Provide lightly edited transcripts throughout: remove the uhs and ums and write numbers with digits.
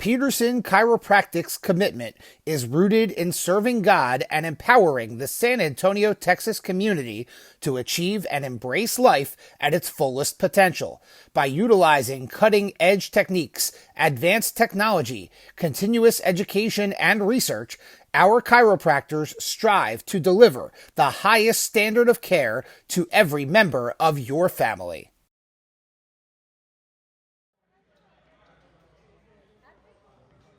Peterson Chiropractic's commitment is rooted in serving God and empowering the San Antonio, Texas community to achieve and embrace life at its fullest potential by utilizing cutting-edge techniques, advanced technology, continuous education, and research. Our chiropractors strive to deliver the highest standard of care to every member of your family.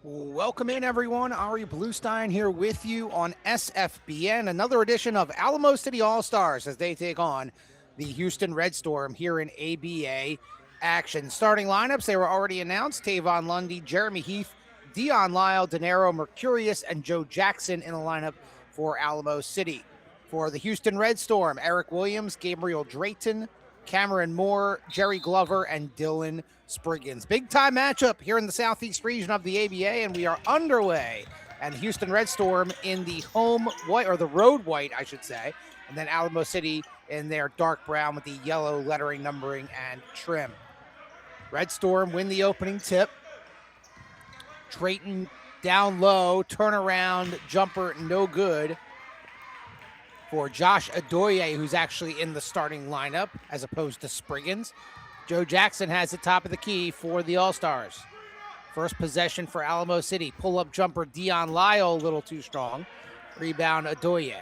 Welcome in, everyone. Ari Bluestein here with you on SFBN, another edition of Alamo City All-Stars as they take on the Houston Red Storm here in ABA action. Starting lineups, they were already announced. Tavon Lundy, Jeremy Heath, Dion Lyle, Denaro Mercurius, and Joe Jackson in the lineup for Alamo City. For the Houston Red Storm, Eric Williams, Gabriel Drayton, Cameron Moore, Jerry Glover, and Dylan Spriggans. Big time matchup here in the southeast region of the ABA, and we are underway. And the Houston Red Storm in the home white, or the road white, I should say, and then Alamo City in their dark brown with the yellow lettering, numbering, and trim. Red Storm win the opening tip. Drayton down low, turnaround jumper, no good for Josh Adoye, who's actually in the starting lineup as opposed to Spriggans. Joe Jackson has the top of the key for the All-Stars. First possession for Alamo City. Pull-up jumper Dion Lyle, a little too strong. Rebound Adoye.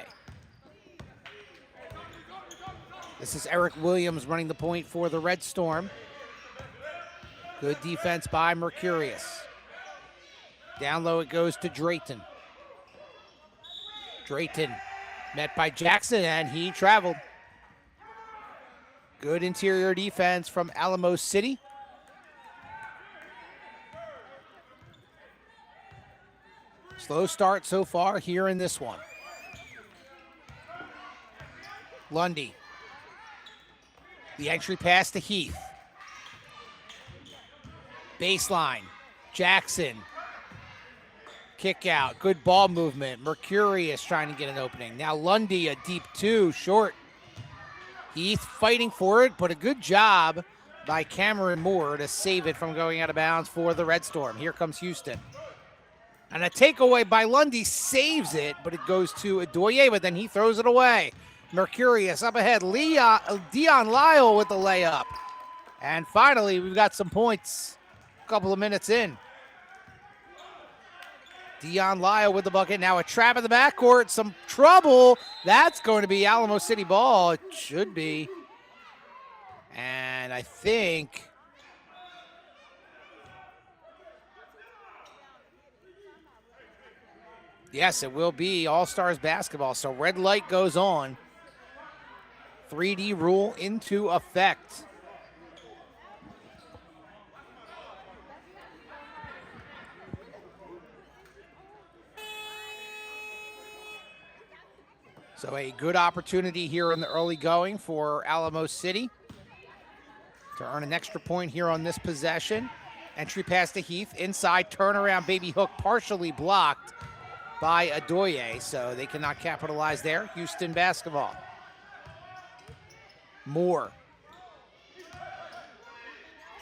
This is Eric Williams running the point for the Red Storm. Good defense by Mercurius. Down low it goes to Drayton. Drayton met by Jackson, and he traveled. Good interior defense from Alamo City. Slow start so far here in this one. Lundy. The entry pass to Heath. Baseline. Jackson. Kick out. Good ball movement. Mercurius trying to get an opening. Now Lundy, a deep two, short. Heath fighting for it, but a good job by Cameron Moore to save it from going out of bounds for the Red Storm. Here comes Houston. And a takeaway by Lundy saves it, but it goes to Adoye, but then he throws it away. Mercurius up ahead. Dion Lyle with the layup. And finally, we've got some points a couple of minutes in. Dion Lyle with the bucket. Now a trap in the backcourt. Some trouble. That's going to be Alamo City ball. It should be. And I think... yes, it will be All-Stars basketball. So red light goes on. 3D rule into effect. So a good opportunity here in the early going for Alamo City to earn an extra point here on this possession. Entry pass to Heath. Inside turnaround baby hook partially blocked by Adoye, so they cannot capitalize there. Houston basketball. Moore.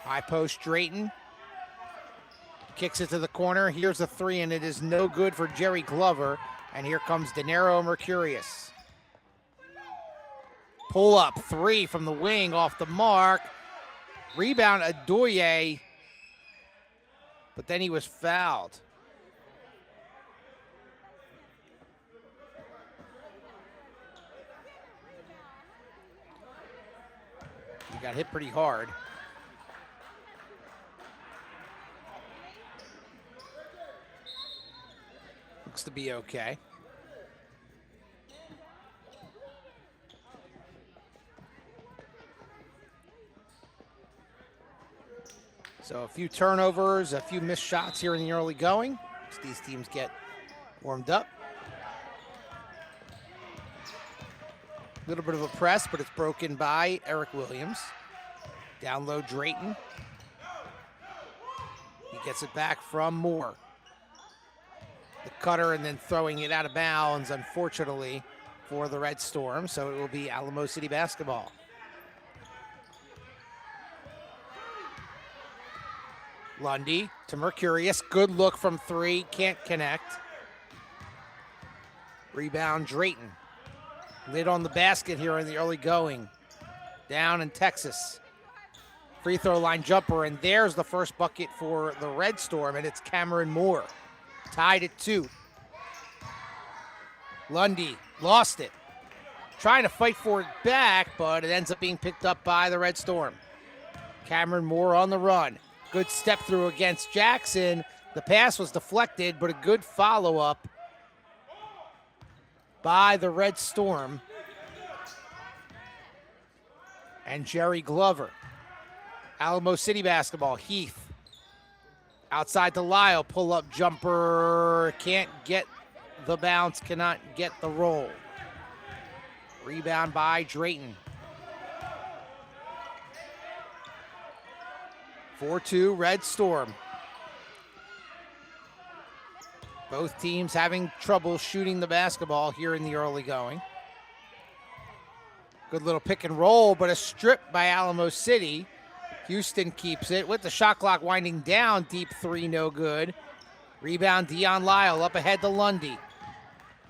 High post Drayton. Kicks it to the corner. Here's a three, and it is no good for Jerry Glover. And here comes Denaro Mercurius. Pull up three from the wing off the mark. Rebound Adoye. But then he was fouled. He got hit pretty hard. Looks to be okay. So a few turnovers, a few missed shots here in the early going as these teams get warmed up. A little bit of a press, but it's broken by Eric Williams. Down low, Drayton. He gets it back from Moore. The cutter and then throwing it out of bounds, unfortunately, for the Red Storm. So it will be Alamo City basketball. Lundy to Mercurius. Good look from three. Can't connect. Rebound, Drayton. Lid on the basket here in the early going. Down in Texas. Free throw line jumper, and there's the first bucket for the Red Storm, and it's Cameron Moore. Tied at 2. Lundy lost it. Trying to fight for it back, but it ends up being picked up by the Red Storm. Cameron Moore on the run. Good step through against Jackson. The pass was deflected, but a good follow-up by the Red Storm. And Jerry Glover. Alamo City basketball. Heath. Outside to Lyle. Pull-up jumper. Can't get the bounce. Cannot get the roll. Rebound by Drayton. 4-2 Red Storm. Both teams having trouble shooting the basketball here in the early going. Good little pick and roll, but a strip by Alamo City. Houston keeps it with the shot clock winding down. Deep three, no good. Rebound, Dion Lyle up ahead to Lundy.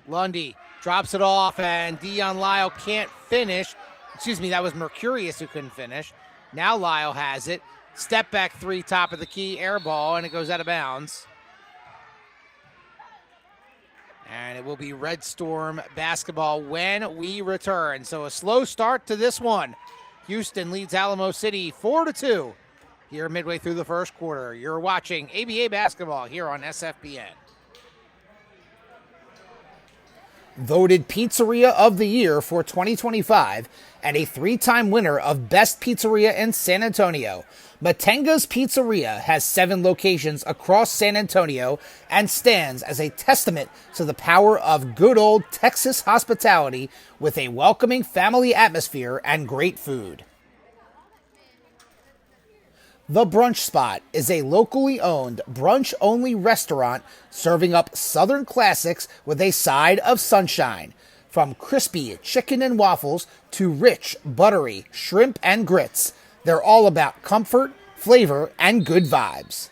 Lundy drops it off, and Dion Lyle can't finish. Excuse me, that was Mercurius who couldn't finish. Now Lyle has it. Step back three, top of the key, air ball, and it goes out of bounds. And it will be Red Storm basketball when we return. So a slow start to this one. Houston leads Alamo City 4-2 here midway through the first quarter. You're watching ABA basketball here on SFBN. Voted Pizzeria of the Year for 2025 and a 3-time winner of Best Pizzeria in San Antonio, Matenga's Pizzeria has 7 locations across San Antonio and stands as a testament to the power of good old Texas hospitality with a welcoming family atmosphere and great food. The Brunch Spot is a locally owned, brunch-only restaurant serving up Southern classics with a side of sunshine. From crispy chicken and waffles to rich, buttery shrimp and grits, they're all about comfort, flavor, and good vibes.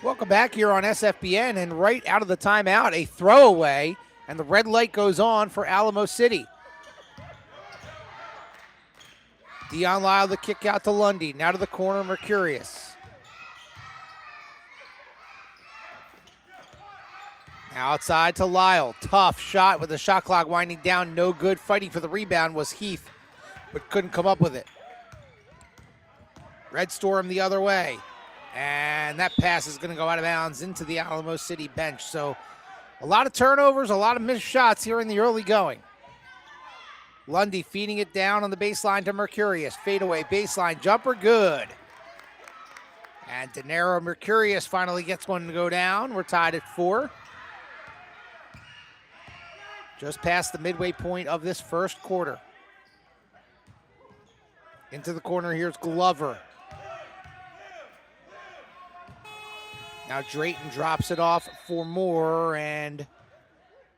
Welcome back here on SFBN, and right out of the timeout, a throwaway, and the red light goes on for Alamo City. Dion Lyle, the kick out to Lundy, now to the corner, Mercurius. Now outside to Lyle, tough shot with the shot clock winding down, no good. Fighting for the rebound was Heath, but couldn't come up with it. Red Storm the other way. And that pass is going to go out of bounds into the Alamo City bench. So a lot of turnovers, a lot of missed shots here in the early going. Lundy feeding it down on the baseline to Mercurius. Fadeaway baseline jumper, good. And De Niro Mercurius finally gets one to go down. We're tied at 4. Just past the midway point of this first quarter. Into the corner, here's Glover. Now Drayton drops it off for Moore and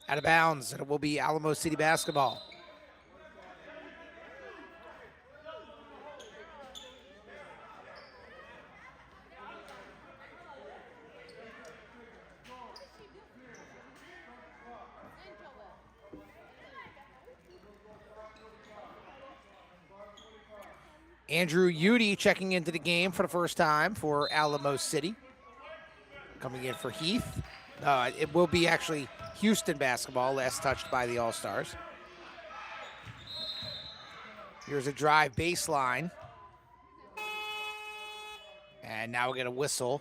out of bounds, and it will be Alamo City basketball. Andrew Udy checking into the game for the first time for Alamo City. Coming in for Heath. It will be actually Houston basketball, last touched by the All-Stars. Here's a drive baseline. And now we'll get a whistle.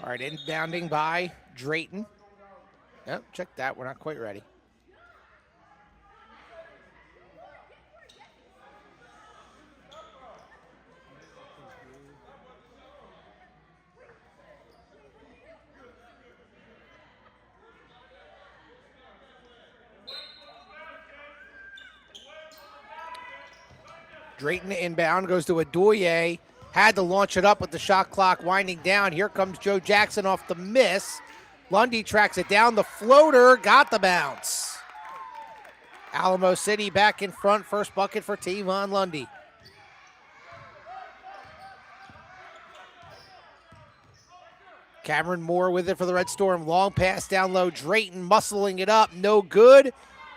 All right, inbounding by Drayton. Yep, check that. We're not quite ready. Drayton inbound, goes to Adoye. Had to launch it up with the shot clock winding down. Here comes Joe Jackson off the miss. Lundy tracks it down. The floater got the bounce. Alamo City back in front. First bucket for Tavon Lundy. Cameron Moore with it for the Red Storm. Long pass down low. Drayton muscling it up. No good.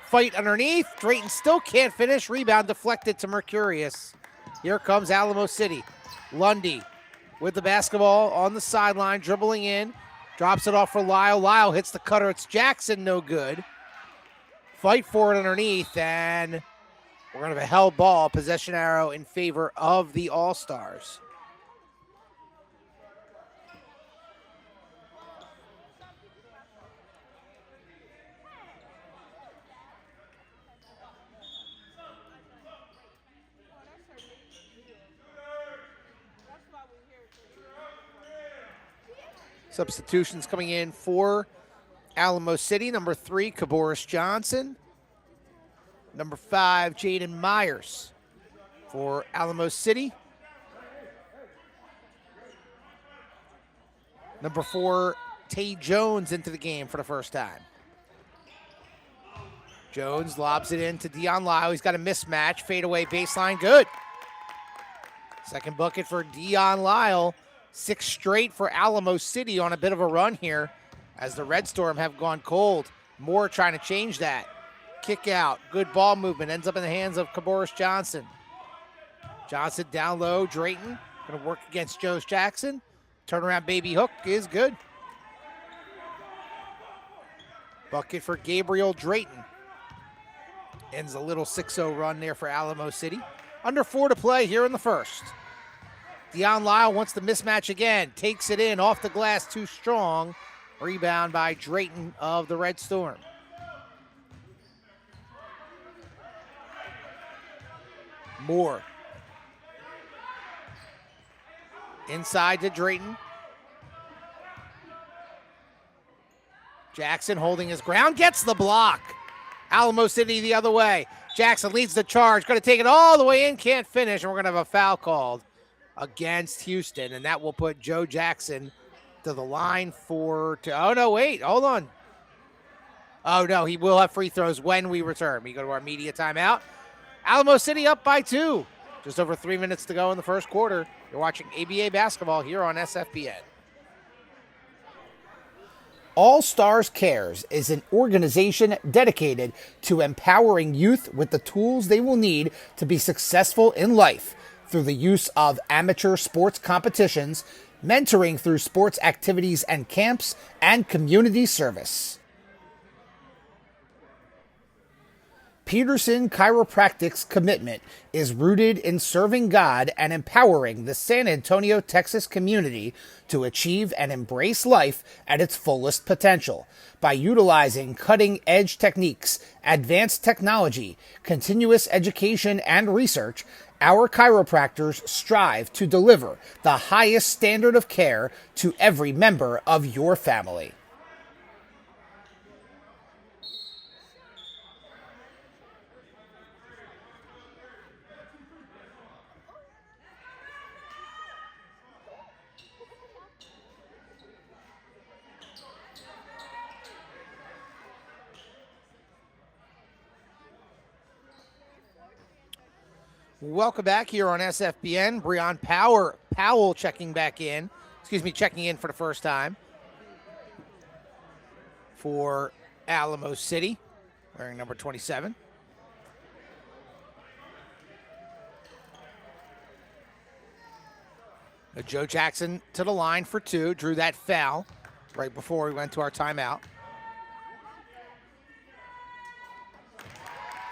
Fight underneath. Drayton still can't finish. Rebound deflected to Mercurius. Here comes Alamo City. Lundy with the basketball on the sideline, dribbling in. Drops it off for Lyle. Lyle hits the cutter. It's Jackson. No good. Fight for it underneath, and we're going to have a held ball. Possession arrow in favor of the All-Stars. Substitutions coming in for Alamo City. Number 3, Caboris Johnson. Number 5, Jaden Myers for Alamo City. Number 4, Tay Jones into the game for the first time. Jones lobs it in to Dion Lyle. He's got a mismatch. Fadeaway baseline. Good. Second bucket for Dion Lyle. 6 straight for Alamo City on a bit of a run here as the Red Storm have gone cold. Moore trying to change that. Kick out. Good ball movement. Ends up in the hands of Caboris Johnson. Johnson down low. Drayton going to work against Joe Jackson. Turnaround baby hook is good. Bucket for Gabriel Drayton. Ends a little 6-0 run there for Alamo City. Under 4 to play here in the first. Dion Lyle wants the mismatch again. Takes it in off the glass, too strong. Rebound by Drayton of the Red Storm. Moore. Inside to Drayton. Jackson holding his ground, gets the block. Alamo City the other way. Jackson leads the charge, going to take it all the way in, can't finish, and we're going to have a foul called against Houston, and that will put Joe Jackson to the line oh no, wait, hold on. Oh no, he will have free throws when we return. We go to our media timeout. Alamo City up by 2. Just over 3 minutes to go in the first quarter. You're watching ABA basketball here on SFBN. All Stars Cares is an organization dedicated to empowering youth with the tools they will need to be successful in life through the use of amateur sports competitions, mentoring through sports activities and camps, and community service. Peterson Chiropractic's commitment is rooted in serving God and empowering the San Antonio, Texas community to achieve and embrace life at its fullest potential by utilizing cutting-edge techniques, advanced technology, continuous education, and research. Our chiropractors strive to deliver the highest standard of care to every member of your family. Welcome back here on SFBN. Breon Powell checking in for the first time for Alamo City, wearing number 27. Joe Jackson to the line for 2, drew that foul right before we went to our timeout.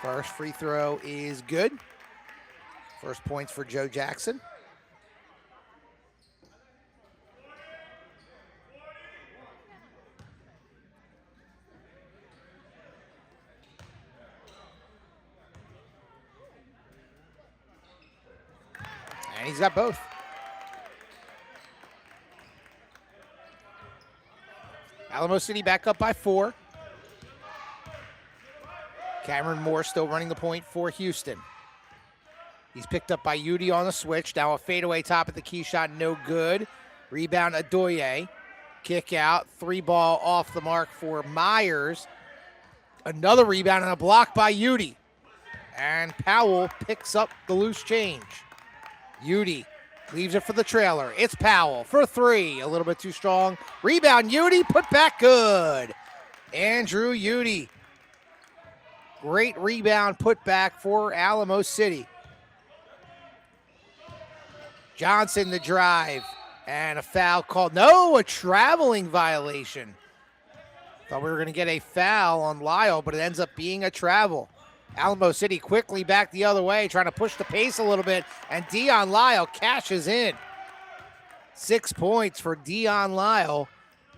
First free throw is good. First points for Joe Jackson. he's got both. Alamo City back up by 4. Cameron Moore still running the point for Houston. He's picked up by Udi on the switch. Now a fadeaway top at the key shot, no good. Rebound Adoye. Kick out, 3-ball off the mark for Myers. Another rebound and a block by Udi. And Powell picks up the loose change. Udi leaves it for the trailer. It's Powell for 3. A little bit too strong. Rebound, Udi, put back good. Andrew Udi. Great rebound put back for Alamo City. Johnson the drive. And a foul called. No, a traveling violation. Thought we were going to get a foul on Lyle, but it ends up being a travel. Alamo City quickly back the other way, trying to push the pace a little bit, and Dion Lyle cashes in. 6 points for Dion Lyle,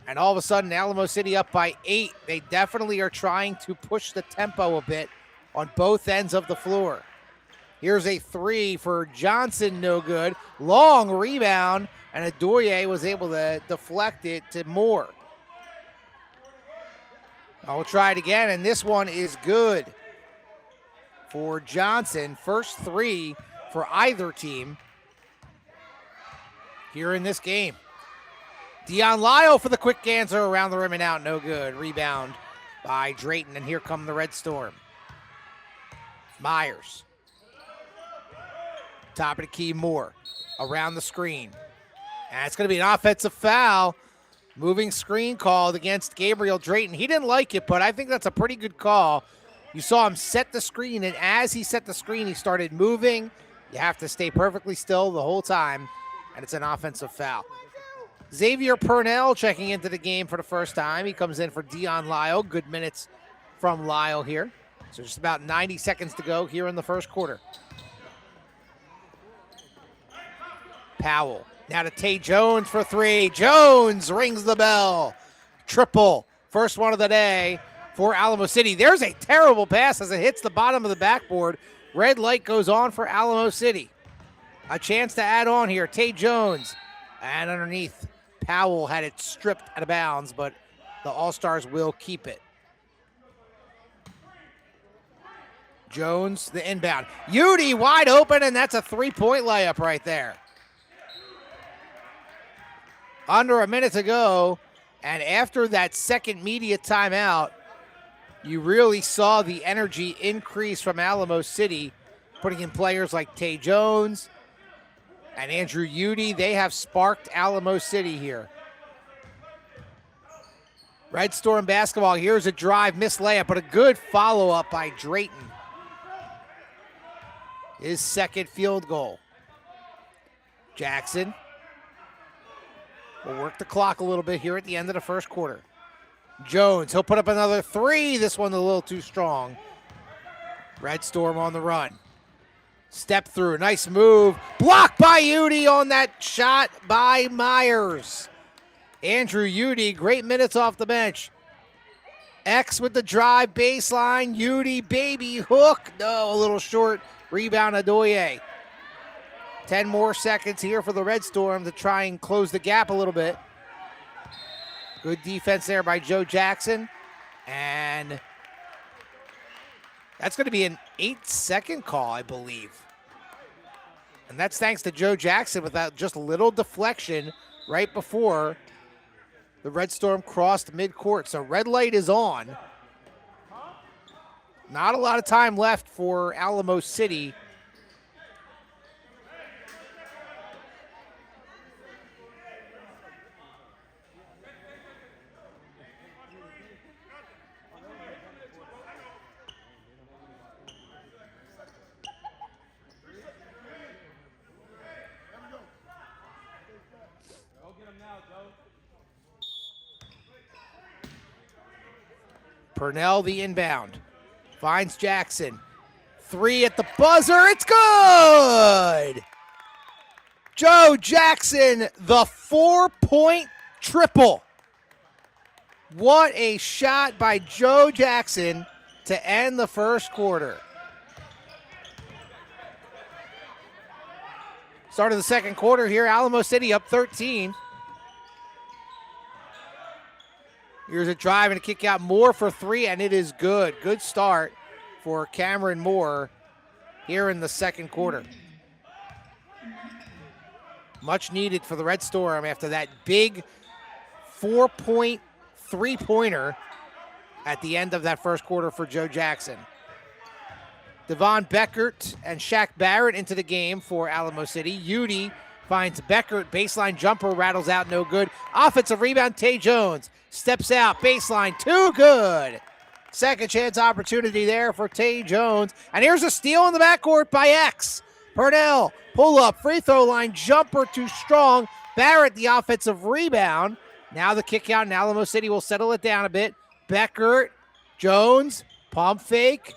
and all of a sudden Alamo City up by 8. They definitely are trying to push the tempo a bit on both ends of the floor. Here's a 3 for Johnson, no good. Long rebound, and Adoye was able to deflect it to Moore. I'll try it again, and this one is good for Johnson. First 3 for either team here in this game. Dion Lyle for the quick answer around the rim and out, no good. Rebound by Drayton, and here come the Red Storm. Myers. Top of the key, Moore. Around the screen. And it's going to be an offensive foul. Moving screen called against Gabriel Drayton. He didn't like it, but I think that's a pretty good call. You saw him set the screen, and as he set the screen, he started moving. You have to stay perfectly still the whole time, and it's an offensive foul. Xavier Purnell checking into the game for the first time. He comes in for Dion Lyle. Good minutes from Lyle here. So just about 90 seconds to go here in the first quarter. Powell. Now to Tay Jones for 3. Jones rings the bell. Triple. First one of the day for Alamo City. There's a terrible pass as it hits the bottom of the backboard. Red light goes on for Alamo City. A chance to add on here. Tay Jones. And underneath, Powell had it stripped out of bounds, but the All-Stars will keep it. Jones, the inbound. Udi wide open, and that's a 3-point layup right there. Under a minute to go, and after that second media timeout, you really saw the energy increase from Alamo City, putting in players like Tay Jones and Andrew Udi. They have sparked Alamo City here. Red Storm basketball. Here's a drive, missed layup, but a good follow-up by Drayton. His second field goal. Jackson will work the clock a little bit here at the end of the first quarter. Jones, he'll put up another 3. This one a little too strong. Red Storm on the run. Step through, nice move. Blocked by Udi on that shot by Myers. Andrew Udi, great minutes off the bench. X with the drive, baseline. Udi, baby hook. No, a little short. Rebound Adoye. 10 more seconds here for the Red Storm to try and close the gap a little bit. Good defense there by Joe Jackson. And that's going to be an 8-second call, I believe. And that's thanks to Joe Jackson with that just little deflection right before the Red Storm crossed midcourt. So red light is on. Not a lot of time left for Alamo City. Purnell the inbound. Finds Jackson. 3 at the buzzer. It's good! Joe Jackson, the 4-point triple. What a shot by Joe Jackson to end the first quarter. Start of the second quarter here. Alamo City up 13. Here's a drive and a kick out. Moore for three, and it is good. Good start for Cameron Moore here in the second quarter. Much needed for the Red Storm after that big 4-point three-pointer at the end of that first quarter for Joe Jackson. Devon Beckert and Shaq Barrett into the game for Alamo City. Udy finds Beckert, baseline jumper, rattles out, no good. Offensive rebound, Tay Jones steps out, baseline, too good. Second chance opportunity there for Tay Jones. And here's a steal in the backcourt by X. Purnell, pull up, free throw line, jumper too strong. Barrett, the offensive rebound. Now the kick out, and Alamo City will settle it down a bit. Beckert, Jones, pump fake,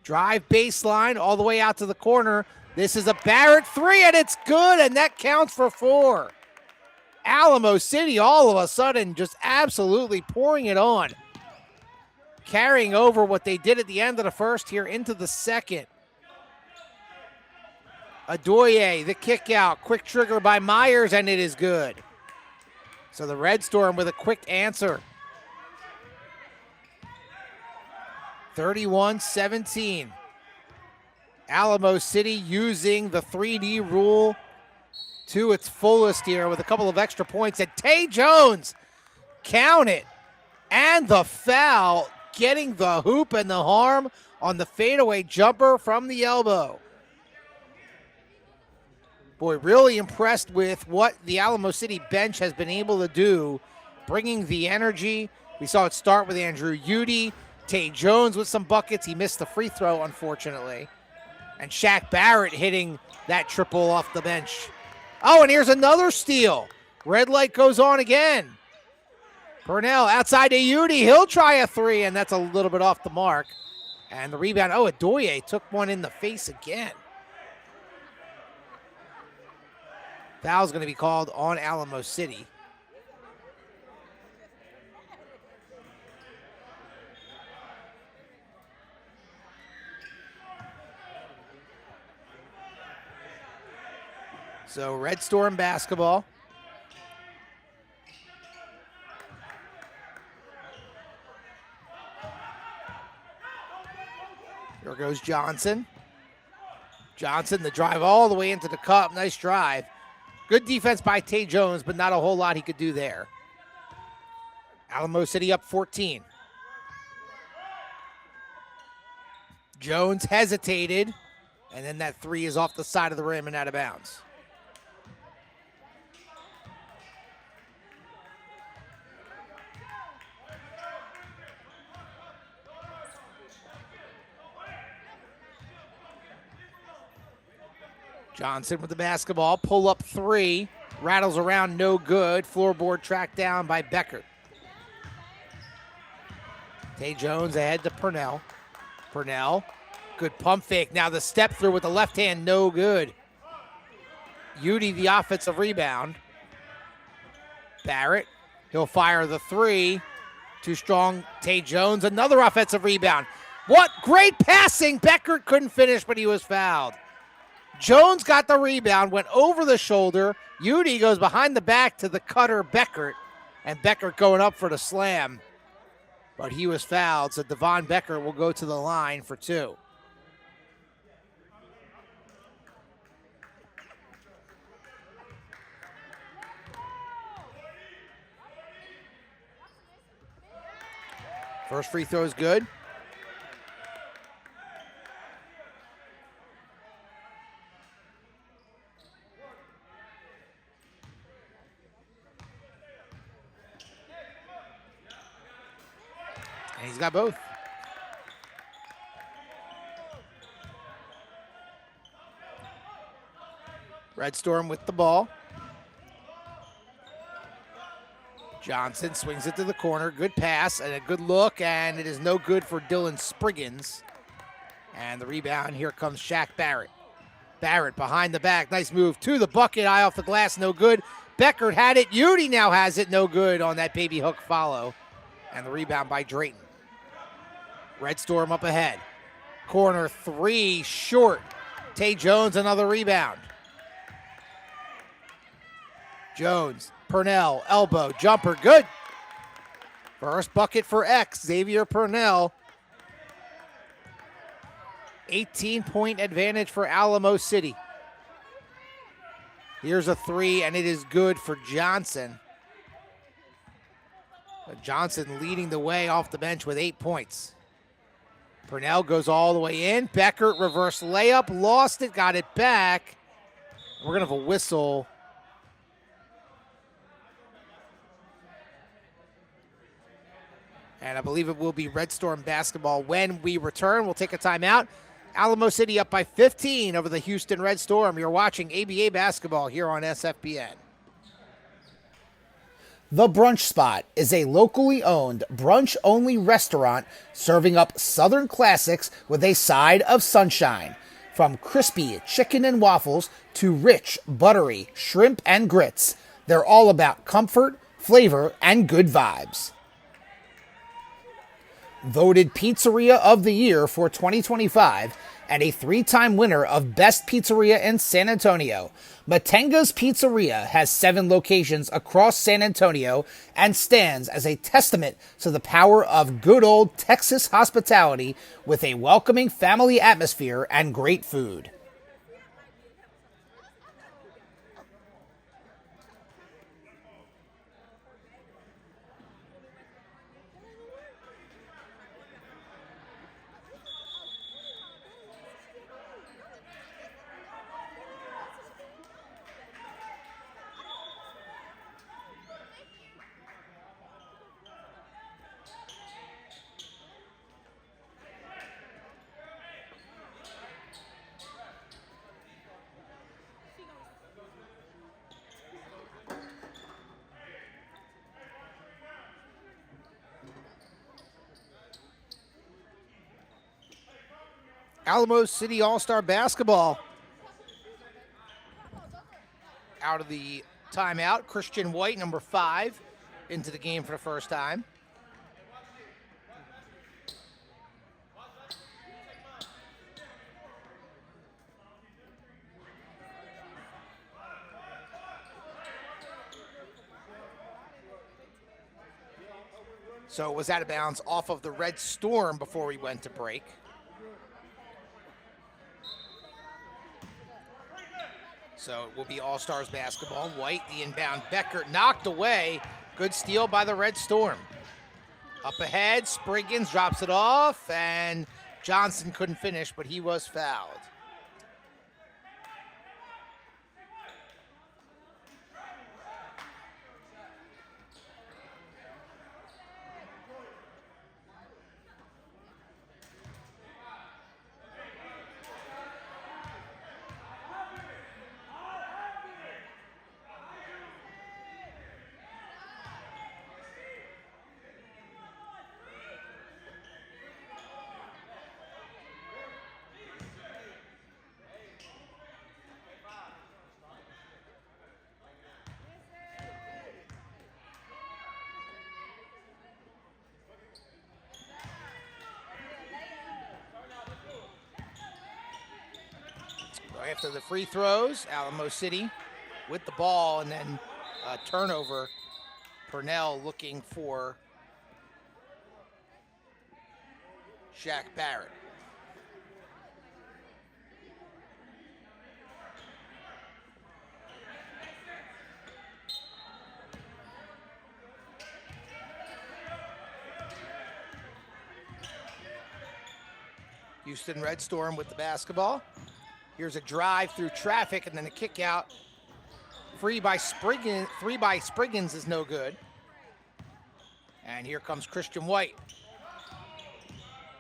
drive baseline all the way out to the corner. This is a Barrett three, and it's good, and that counts for four. Alamo City all of a sudden just absolutely pouring it on. Carrying over what they did at the end of the first here into the second. Adoye, the kick out, quick trigger by Myers, and it is good. So the Red Storm with a quick answer. 31-17. Alamo City using the 3D rule to its fullest here with a couple of extra points. And Tay Jones, count it, and the foul, getting the hoop and the harm on the fadeaway jumper from the elbow. Boy, really impressed with what the Alamo City bench has been able to do, bringing the energy. We saw it start with Andrew Udy. Tay Jones with some buckets. He missed the free throw, unfortunately. And Shaq Barrett hitting that triple off the bench. Oh, and here's another steal. Red light goes on again. Purnell outside to Udy. He'll try a three, and that's a little bit off the mark. And the rebound. Oh, Adoye took one in the face again. Foul's going to be called on Alamo City. So Red Storm basketball. Here goes Johnson. Johnson, the drive all the way into the cup. Nice drive. Good defense by Tay Jones, but not a whole lot he could do there. Alamo City up 14. Jones hesitated, and then that three is off the side of the rim and out of bounds. Johnson with the basketball, pull up three, rattles around, no good. Floorboard tracked down by Beckert. Tay Jones ahead to Purnell. Purnell, good pump fake. Now the step through with the left hand, no good. Udy, the offensive rebound. Barrett, he'll fire the three. Too strong. Tay Jones, another offensive rebound. What great passing. Beckert couldn't finish, but he was fouled. Jones got the rebound, went over the shoulder. Udy goes behind the back to the cutter Beckert, and Beckert going up for the slam. But he was fouled, so Devon Beckert will go to the line for two. First free throw is good. And he's got both. Red Storm with the ball. Johnson swings it to the corner. Good pass and a good look, and it is no good for Dylan Spriggins. And the rebound, here comes Shaq Barrett. Barrett behind the back. Nice move to the bucket. Eye off the glass, no good. Beckert had it. Udy now has it. No good on that baby hook follow. And the rebound by Drayton. Red Storm up ahead. Corner three, short. Tay Jones, another rebound. Jones, Purnell, elbow, jumper, good. First bucket for X, Xavier Purnell. 18-point advantage for Alamo City. Here's a three, and it is good for Johnson. Johnson leading the way off the bench with 8 points. Purnell goes all the way in. Beckert reverse layup, lost it, got it back. We're going to have a whistle. And I believe it will be Red Storm basketball when we return. We'll take a timeout. Alamo City up by 15 over the Houston Red Storm. You're watching ABA basketball here on SFBN. The Brunch Spot is a locally owned, brunch-only restaurant serving up Southern classics with a side of sunshine. From crispy chicken and waffles to rich, buttery shrimp and grits, they're all about comfort, flavor, and good vibes. Voted Pizzeria of the Year for 2025 and a 3-time winner of Best Pizzeria in San Antonio, Matenga's Pizzeria has 7 locations across San Antonio and stands as a testament to the power of good old Texas hospitality with a welcoming family atmosphere and great food. Alamo City All-Star Basketball out of the timeout. Christian White, number 5, into the game for the first time. So it was out of bounds off of the Red Storm before we went to break. So it will be All-Stars basketball. White, the inbound. Beckert knocked away. Good steal by the Red Storm. Up ahead, Spriggins drops it off, and Johnson couldn't finish, but he was fouled. After the free throws, Alamo City with the ball, and then a turnover. Purnell looking for Shaq Barrett. Houston Red Storm with the basketball. Here's a drive through traffic and then a kick out. Three by Spriggins is no good. And here comes Christian White.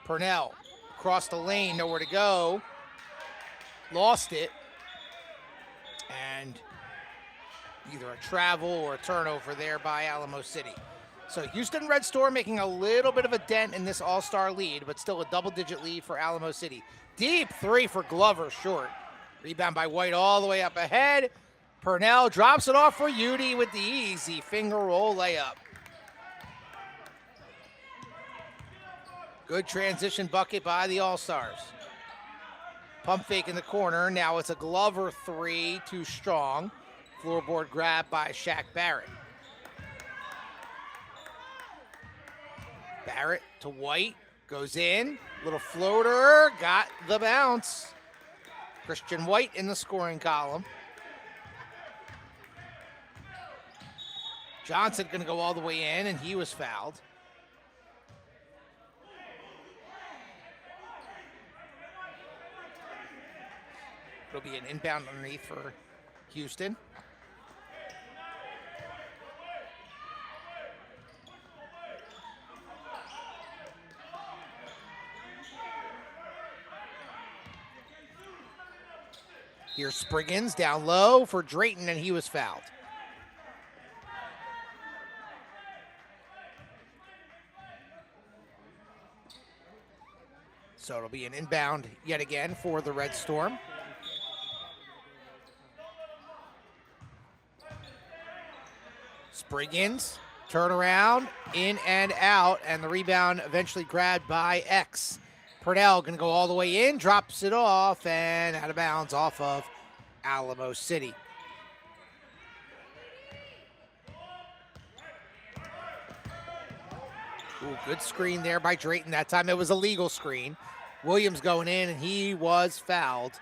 Purnell across the lane, nowhere to go. Lost it. And either a travel or a turnover there by Alamo City. So Houston Red Storm making a little bit of a dent in this all-star lead, but still a double-digit lead for Alamo City. Deep three for Glover, short. Rebound by White all the way up ahead. Purnell drops it off for Udy with the easy finger roll layup. Good transition bucket by the All-Stars. Pump fake in the corner. Now it's a Glover three, too strong. Floorboard grab by Shaq Barrett. Barrett to White, goes in, little floater, got the bounce. Christian White in the scoring column. Johnson going to go all the way in, and he was fouled. It'll be an inbound underneath for Houston. Here's Spriggins down low for Drayton, and he was fouled. So it'll be an inbound yet again for the Red Storm. Spriggins, turnaround, in and out, and the rebound eventually grabbed by X. Purnell going to go all the way in, drops it off, and out of bounds off of Alamo City. Ooh, good screen there by Drayton. That time it was a legal screen. Williams going in, and he was fouled.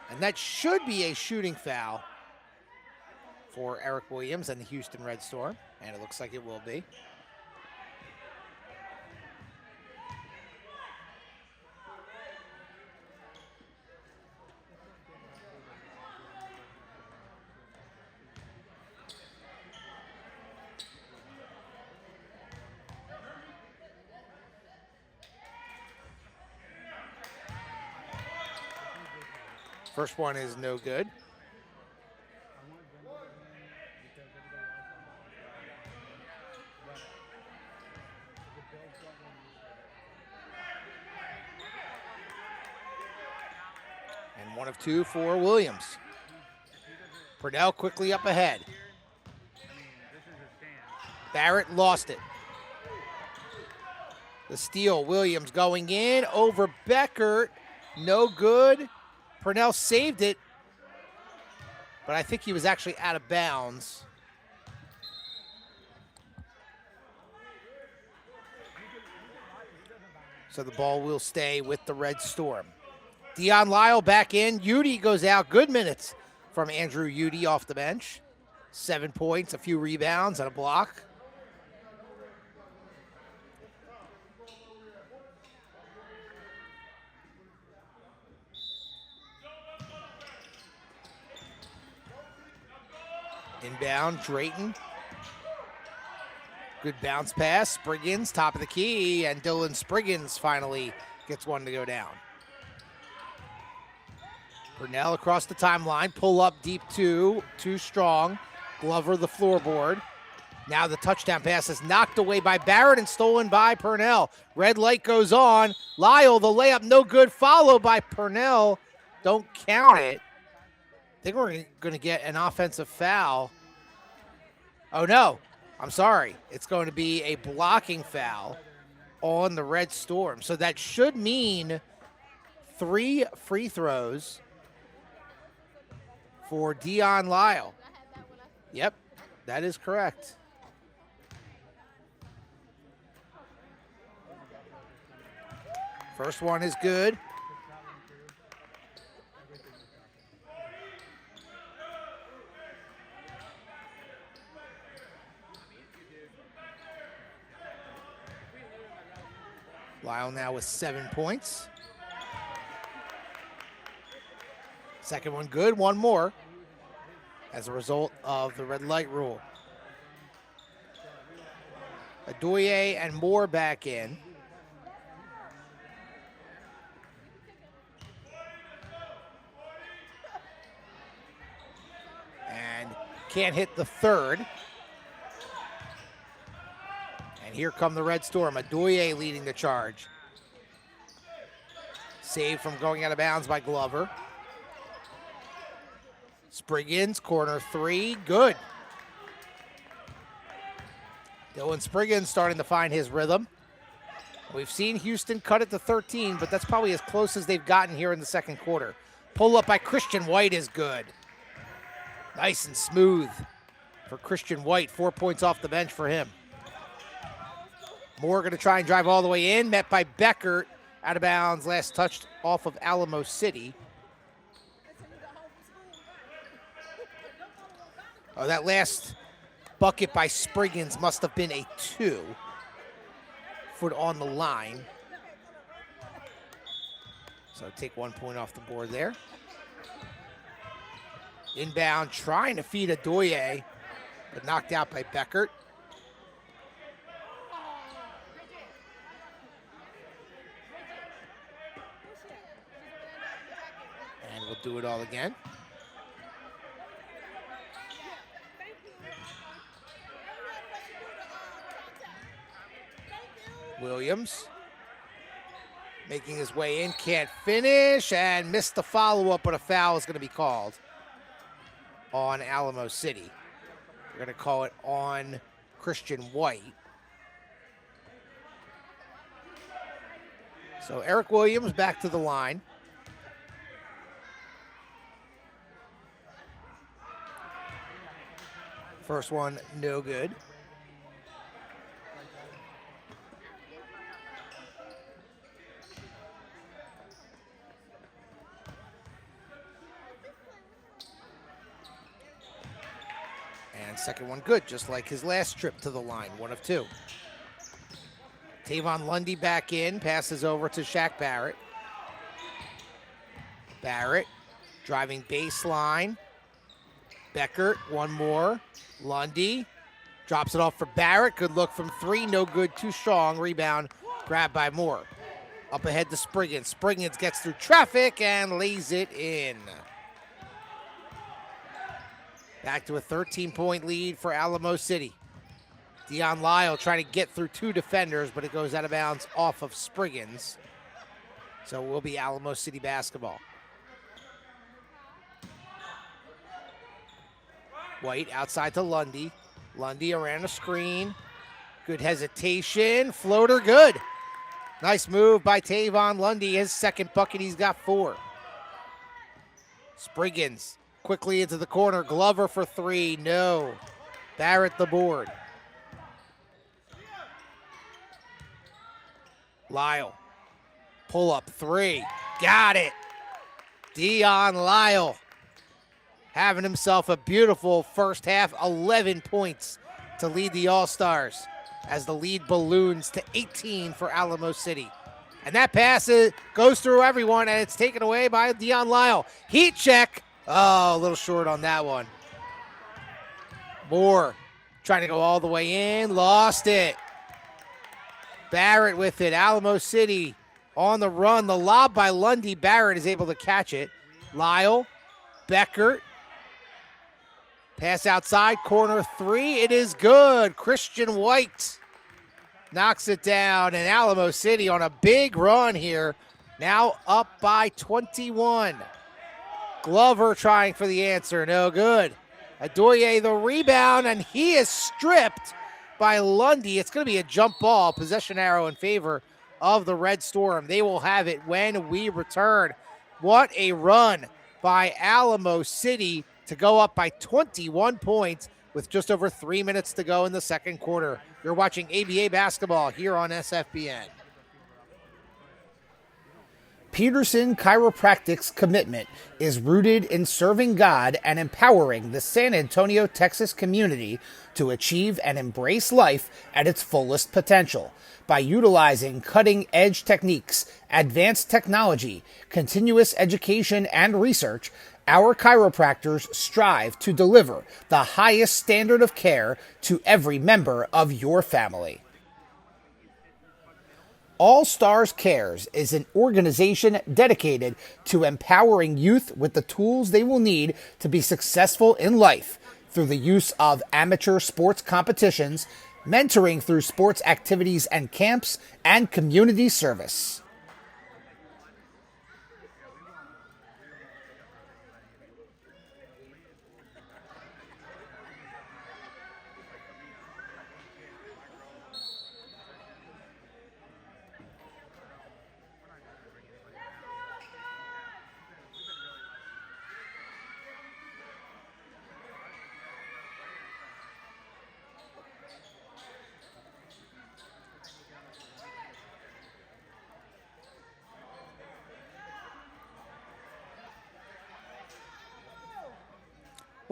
And that should be a shooting foul for Eric Williams and the Houston Red Storm, and it looks like it will be. First one is no good. And one of two for Williams. Purnell quickly up ahead. Barrett lost it. The steal, Williams going in over Beckert. No good. Purnell saved it, but I think he was actually out of bounds. So the ball will stay with the Red Storm. Dion Lyle back in. Udy goes out. Good minutes from Andrew Udy off the bench. 7 points, a few rebounds, and a block. Inbound, Drayton. Good bounce pass. Spriggins, top of the key, and Dylan Spriggins finally gets one to go down. Purnell across the timeline, pull up deep two, too strong. Glover the floorboard. Now the touchdown pass is knocked away by Barrett and stolen by Purnell. Red light goes on. Lyle, the layup, no good, followed by Purnell. Don't count it. I think we're going to get an offensive foul. Oh, no. I'm sorry. It's going to be a blocking foul on the Red Storm. So that should mean 3 free throws for Dion Lyle. Yep, that is correct. First one is good. Lyle now with 7 points. Second one good, one more as a result of the red light rule. Adoye and Moore back in. And can't hit the third. And here come the Red Storm. Adoye leading the charge. Saved from going out of bounds by Glover. Spriggins, corner three, good. Dylan Spriggins starting to find his rhythm. We've seen Houston cut it to 13, but that's probably as close as they've gotten here in the second quarter. Pull up by Christian White is good. Nice and smooth for Christian White. 4 points off the bench for him. Moore going to try and drive all the way in. Met by Beckert. Out of bounds. Last touched off of Alamo City. Oh, that last bucket by Spriggans must have been a 2. Foot on the line. So take 1 point off the board there. Inbound, trying to feed Adoye, but knocked out by Beckert. And we'll do it all again. Williams making his way in, can't finish, and missed the follow-up, but a foul is going to be called on Alamo City. We're going to call it on Christian White. So Eric Williams back to the line. First one, no good. And second one good, just like his last trip to the line, 1 of 2. Tavon Lundy back in, passes over to Shaq Barrett. Barrett driving baseline. Beckert, one more. Lundy drops it off for Barrett. Good look from 3, no good, too strong. Rebound grabbed by Moore. Up ahead to Spriggans. Spriggans gets through traffic and lays it in. Back to a 13-point lead for Alamo City. Dion Lyle trying to get through 2 defenders, but it goes out of bounds off of Spriggans. So it will be Alamo City basketball. White outside to Lundy. Lundy around a screen. Good hesitation. Floater good. Nice move by Tavon Lundy. His second bucket, he's got 4. Spriggans quickly into the corner. Glover for 3. No. Barrett the board. Lyle. Pull up 3. Got it. Dion Lyle having himself a beautiful first half. 11 points to lead the All-Stars as the lead balloons to 18 for Alamo City. And that pass goes through everyone, and it's taken away by Dion Lyle. Heat check. Oh, a little short on that one. Moore trying to go all the way in. Lost it. Barrett with it. Alamo City on the run. The lob by Lundy. Barrett is able to catch it. Lyle. Beckert. Pass outside. Corner 3. It is good. Christian White knocks it down. And Alamo City on a big run here. Now up by 21. Glover trying for the answer. No good. Adoye the rebound, and he is stripped by Lundy. It's going to be a jump ball. Possession arrow in favor of the Red Storm. They will have it when we return. What a run by Alamo City to go up by 21 points with just over 3 minutes to go in the second quarter. You're watching ABA basketball here on SFBN. Peterson Chiropractic's commitment is rooted in serving God and empowering the San Antonio, Texas community to achieve and embrace life at its fullest potential by utilizing cutting-edge techniques, advanced technology, continuous education, and research. Our chiropractors strive to deliver the highest standard of care to every member of your family. All Stars Cares is an organization dedicated to empowering youth with the tools they will need to be successful in life through the use of amateur sports competitions, mentoring through sports activities and camps, and community service.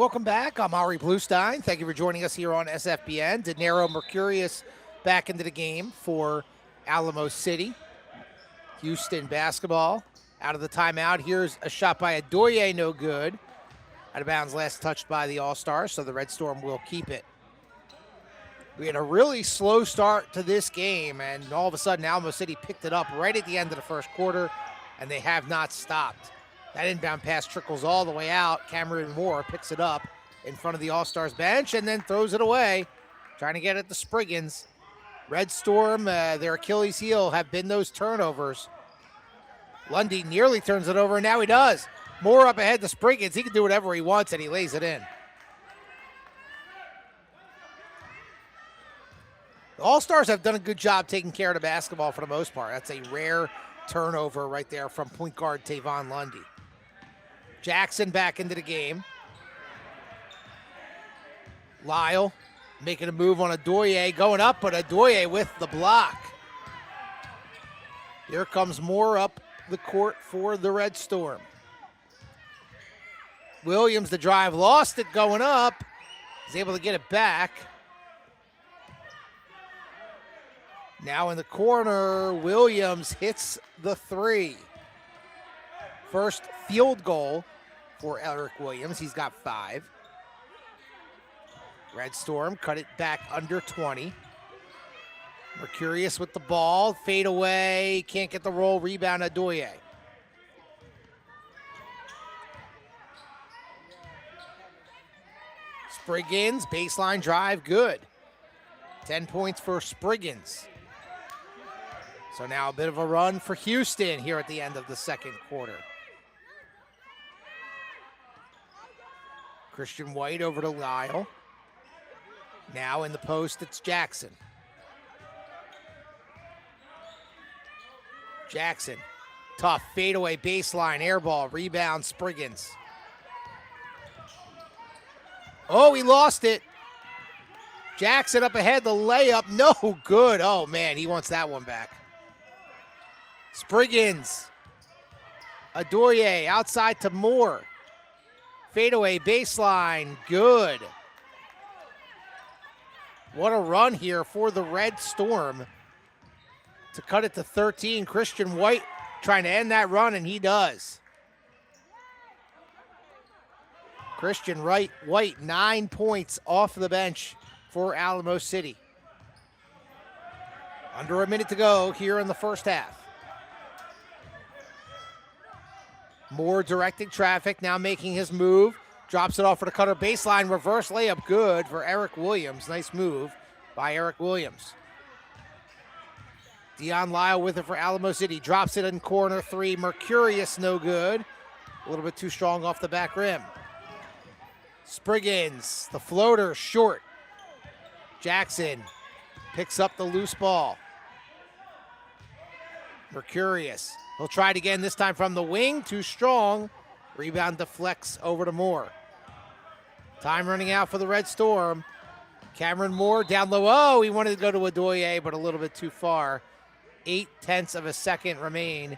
Welcome back. I'm Ari Bluestein. Thank you for joining us here on SFBN. Dinero Mercurius back into the game for Alamo City. Houston basketball out of the timeout. Here's a shot by Adoye, no good. Out of bounds, last touched by the All-Stars, so the Red Storm will keep it. We had a really slow start to this game, and all of a sudden Alamo City picked it up right at the end of the first quarter, and they have not stopped. That inbound pass trickles all the way out. Cameron Moore picks it up in front of the All-Stars bench and then throws it away, trying to get it to Spriggans. Red Storm, their Achilles heel, have been those turnovers. Lundy nearly turns it over, and now he does. Moore up ahead to Spriggans. He can do whatever he wants, and he lays it in. The All-Stars have done a good job taking care of the basketball for the most part. That's a rare turnover right there from point guard Tavon Lundy. Jackson back into the game. Lyle making a move on Adoye, going up, but Adoye with the block. Here comes Moore up the court for the Red Storm. Williams, the drive, lost it going up. He's able to get it back. Now in the corner, Williams hits the three. First field goal for Eric Williams. He's got 5. Red Storm cut it back under 20. Mercurius with the ball. Fade away. Can't get the roll. Rebound Adoye. Spriggans, baseline drive, good. 10 points for Spriggans. So now a bit of a run for Houston here at the end of the second quarter. Christian White over to Lyle. Now in the post, it's Jackson. Jackson, tough fadeaway baseline, air ball, rebound, Spriggans. Oh, he lost it. Jackson up ahead, the layup, no good. Oh man, he wants that one back. Spriggans. Adoye outside to Moore. Fadeaway baseline, good. What a run here for the Red Storm to cut it to 13. Christian White trying to end that run, and he does. Christian White, 9 points off the bench for Alamo City. Under a minute to go here in the first half. Moore directing traffic, now making his move. Drops it off for the cutter baseline, reverse layup, good for Eric Williams. Nice move by Eric Williams. Dion Lyle with it for Alamo City. Drops it in corner 3. Mercurius, no good. A little bit too strong off the back rim. Spriggans, the floater, short. Jackson picks up the loose ball. Mercurius. He'll try it again, this time from the wing. Too strong. Rebound deflects over to Moore. Time running out for the Red Storm. Cameron Moore down low. Oh, he wanted to go to Adoye, but a little bit too far. 0.8 of a second remain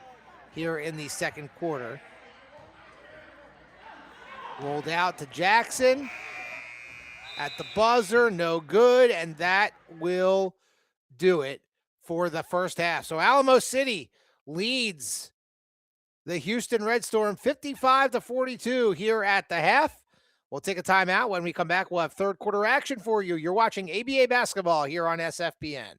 here in the second quarter. Rolled out to Jackson. At the buzzer, no good, and that will do it for the first half. So Alamo City leads the Houston Red Storm 55-42 here at the half. We'll take a timeout. When we come back, we'll have third quarter action for you. You're watching ABA basketball here on SFBN.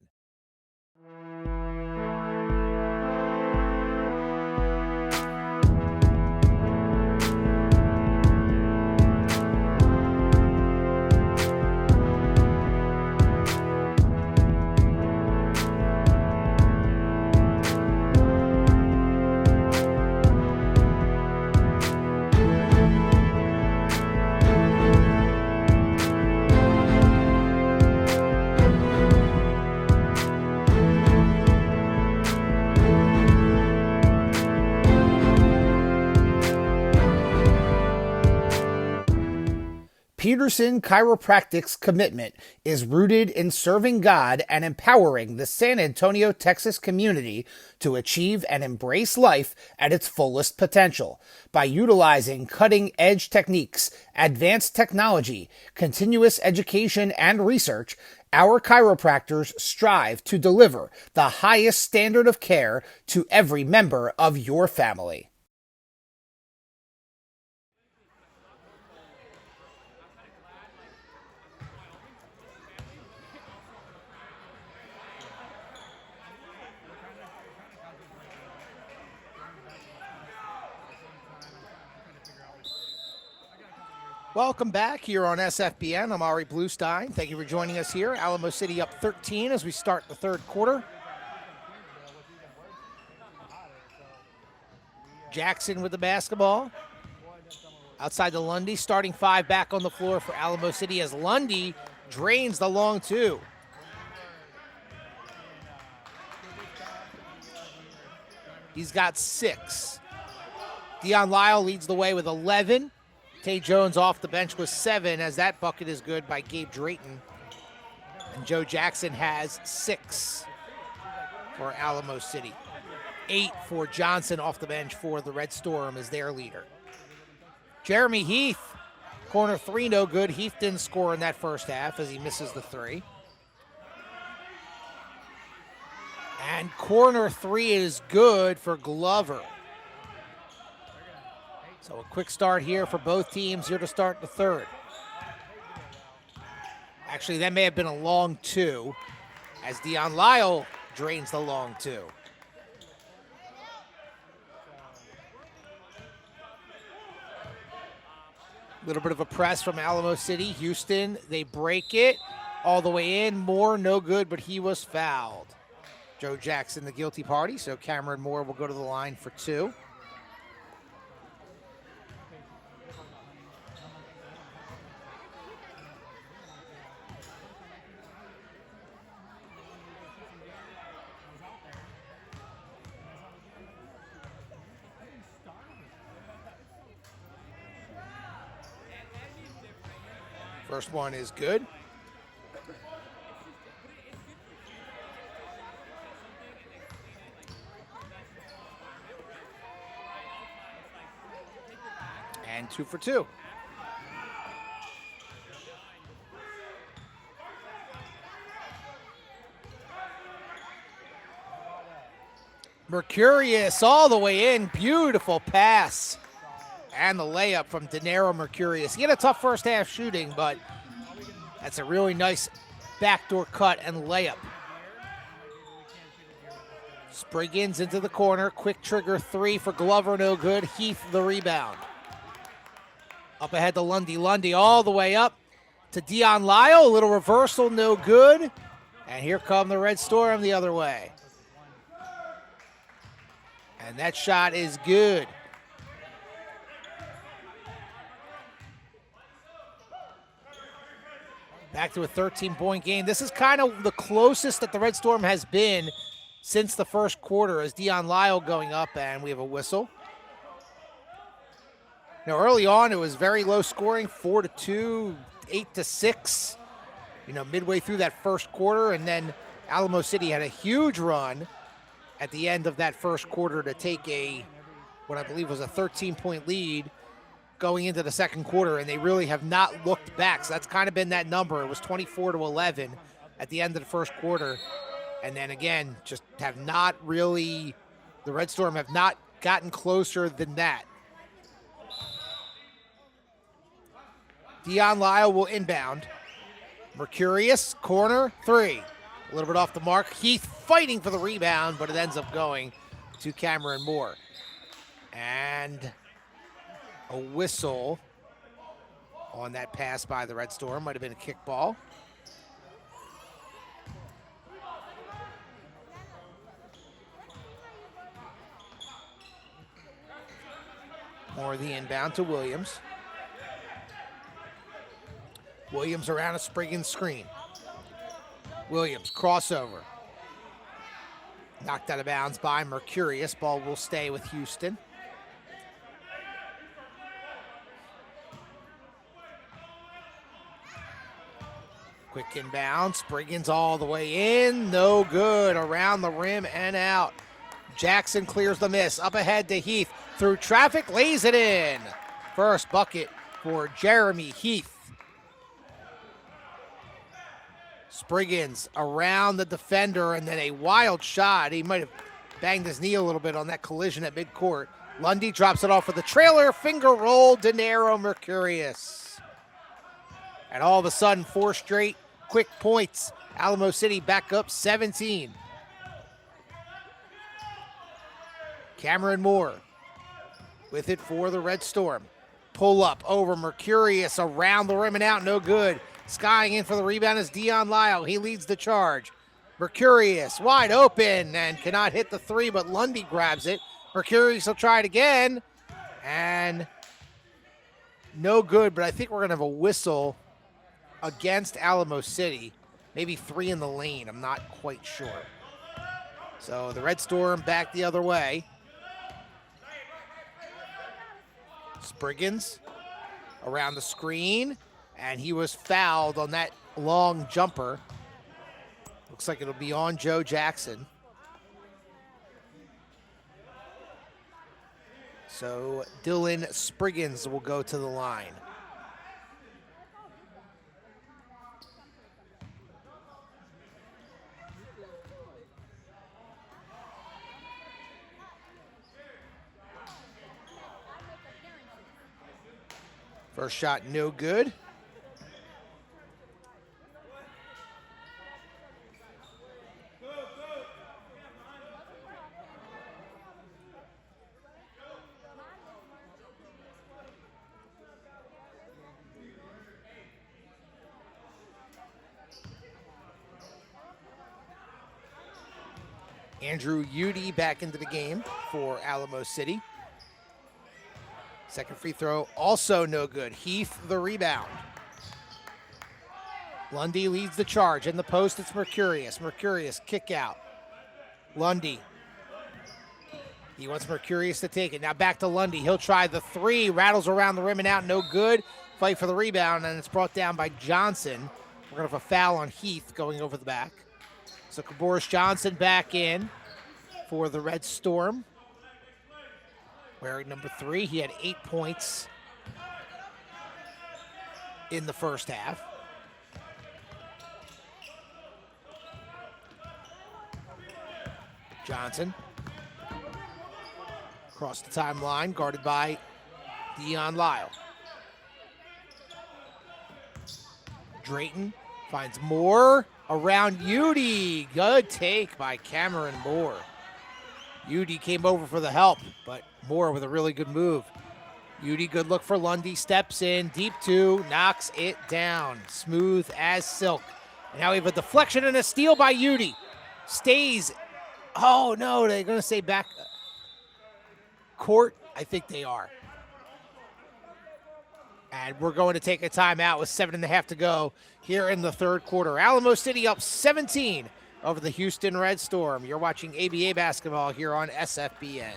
Peterson Chiropractic's commitment is rooted in serving God and empowering the San Antonio, Texas community to achieve and embrace life at its fullest potential by utilizing cutting-edge techniques, advanced technology, continuous education, and research. Our chiropractors strive to deliver the highest standard of care to every member of your family. Welcome back here on SFBN. I'm Ari Bluestein. Thank you for joining us here. Alamo City up 13 as we start the third quarter. Jackson with the basketball. Outside to Lundy, starting five back on the floor for Alamo City as Lundy drains the long two. He's got 6. Dion Lyle leads the way with 11. Tay Jones off the bench with 7 as that bucket is good by Gabe Drayton. And Joe Jackson has 6 for Alamo City. 8 for Johnson off the bench for the Red Storm as their leader. Jeremy Heath, corner 3, no good. Heath didn't score in that first half as he misses the 3. And corner 3 is good for Glover. So a quick start here for both teams here to start the third. Actually, that may have been a long 2 as Dion Lyle drains the long 2. A little bit of a press from Alamo City. Houston, they break it all the way in. Moore, no good, but he was fouled. Joe Jackson, the guilty party, so Cameron Moore will go to the line for 2. First one is good. And 2 for 2. Mercurius all the way in. Beautiful pass. And the layup from Denaro Mercurius. He had a tough first half shooting, but that's a really nice backdoor cut and layup. Spriggins into the corner. Quick trigger 3 for Glover, no good. Heath the rebound. Up ahead to Lundy. Lundy all the way up to Dion Lyle. A little reversal, no good. And here come the Red Storm the other way. And that shot is good. Back to a 13-point game. This is kind of the closest that the Red Storm has been since the first quarter as Dion Lyle going up, and we have a whistle. Now, early on, it was very low scoring, 4-2, 8-6, midway through that first quarter, and then Alamo City had a huge run at the end of that first quarter to take what I believe was a 13-point lead going into the second quarter, and they really have not looked back. So that's kind of been that number. It was 24-11 at the end of the first quarter. And then again, just have not really, the Red Storm have not gotten closer than that. Dion Lyle will inbound. Mercurius, corner 3. A little bit off the mark. Heath fighting for the rebound, but it ends up going to Cameron Moore. And a whistle on that pass by the Red Storm. Might have been a kickball. More the inbound to Williams. Williams around a Spriggins screen. Williams, crossover. Knocked out of bounds by Mercurius. Ball will stay with Houston. Quick inbound. Spriggans all the way in. No good. Around the rim and out. Jackson clears the miss. Up ahead to Heath. Through traffic, lays it in. First bucket for Jeremy Heath. Spriggans around the defender, and then a wild shot. He might have banged his knee a little bit on that collision at midcourt. Lundy drops it off for the trailer. Finger roll, De Niro Mercurius. And all of a sudden, 4 straight quick points. Alamo City back up 17. Cameron Moore with it for the Red Storm. Pull up over Mercurius, around the rim and out, no good. Skying in for the rebound is Dion Lyle. He leads the charge. Mercurius wide open and cannot hit the 3, but Lundy grabs it. Mercurius will try it again, and no good, but I think we're going to have a whistle against Alamo City. Maybe 3 in the lane, I'm not quite sure. So the Red Storm back the other way. Spriggans around the screen, and he was fouled on that long jumper. Looks like it'll be on Joe Jackson. So Dylan Spriggans will go to the line. First shot, no good. Andrew Udy back into the game for Alamo City. Second free throw, also no good. Heath, the rebound. Lundy leads the charge. In the post, it's Mercurius. Mercurius, kick out. Lundy. He wants Mercurius to take it. Now back to Lundy. He'll try the 3. Rattles around the rim and out, no good. Fight for the rebound, and it's brought down by Johnson. We're going to have a foul on Heath going over the back. So Boris Johnson back in for the Red Storm. Wearing number 3, he had 8 points in the first half. Johnson across the timeline, guarded by Dion Lyle. Drayton finds Moore around Udy. Good take by Cameron Moore. Udy came over for the help, but Moore with a really good move. Udy, good look for Lundy, steps in, deep 2, knocks it down. Smooth as silk. And now we have a deflection and a steal by Udy. Stays. Oh, no, they're going to say back court. I think they are. And we're going to take a timeout with 7.5 to go here in the third quarter. Alamo City up 17 over the Houston Red Storm. You're watching ABA basketball here on SFBN.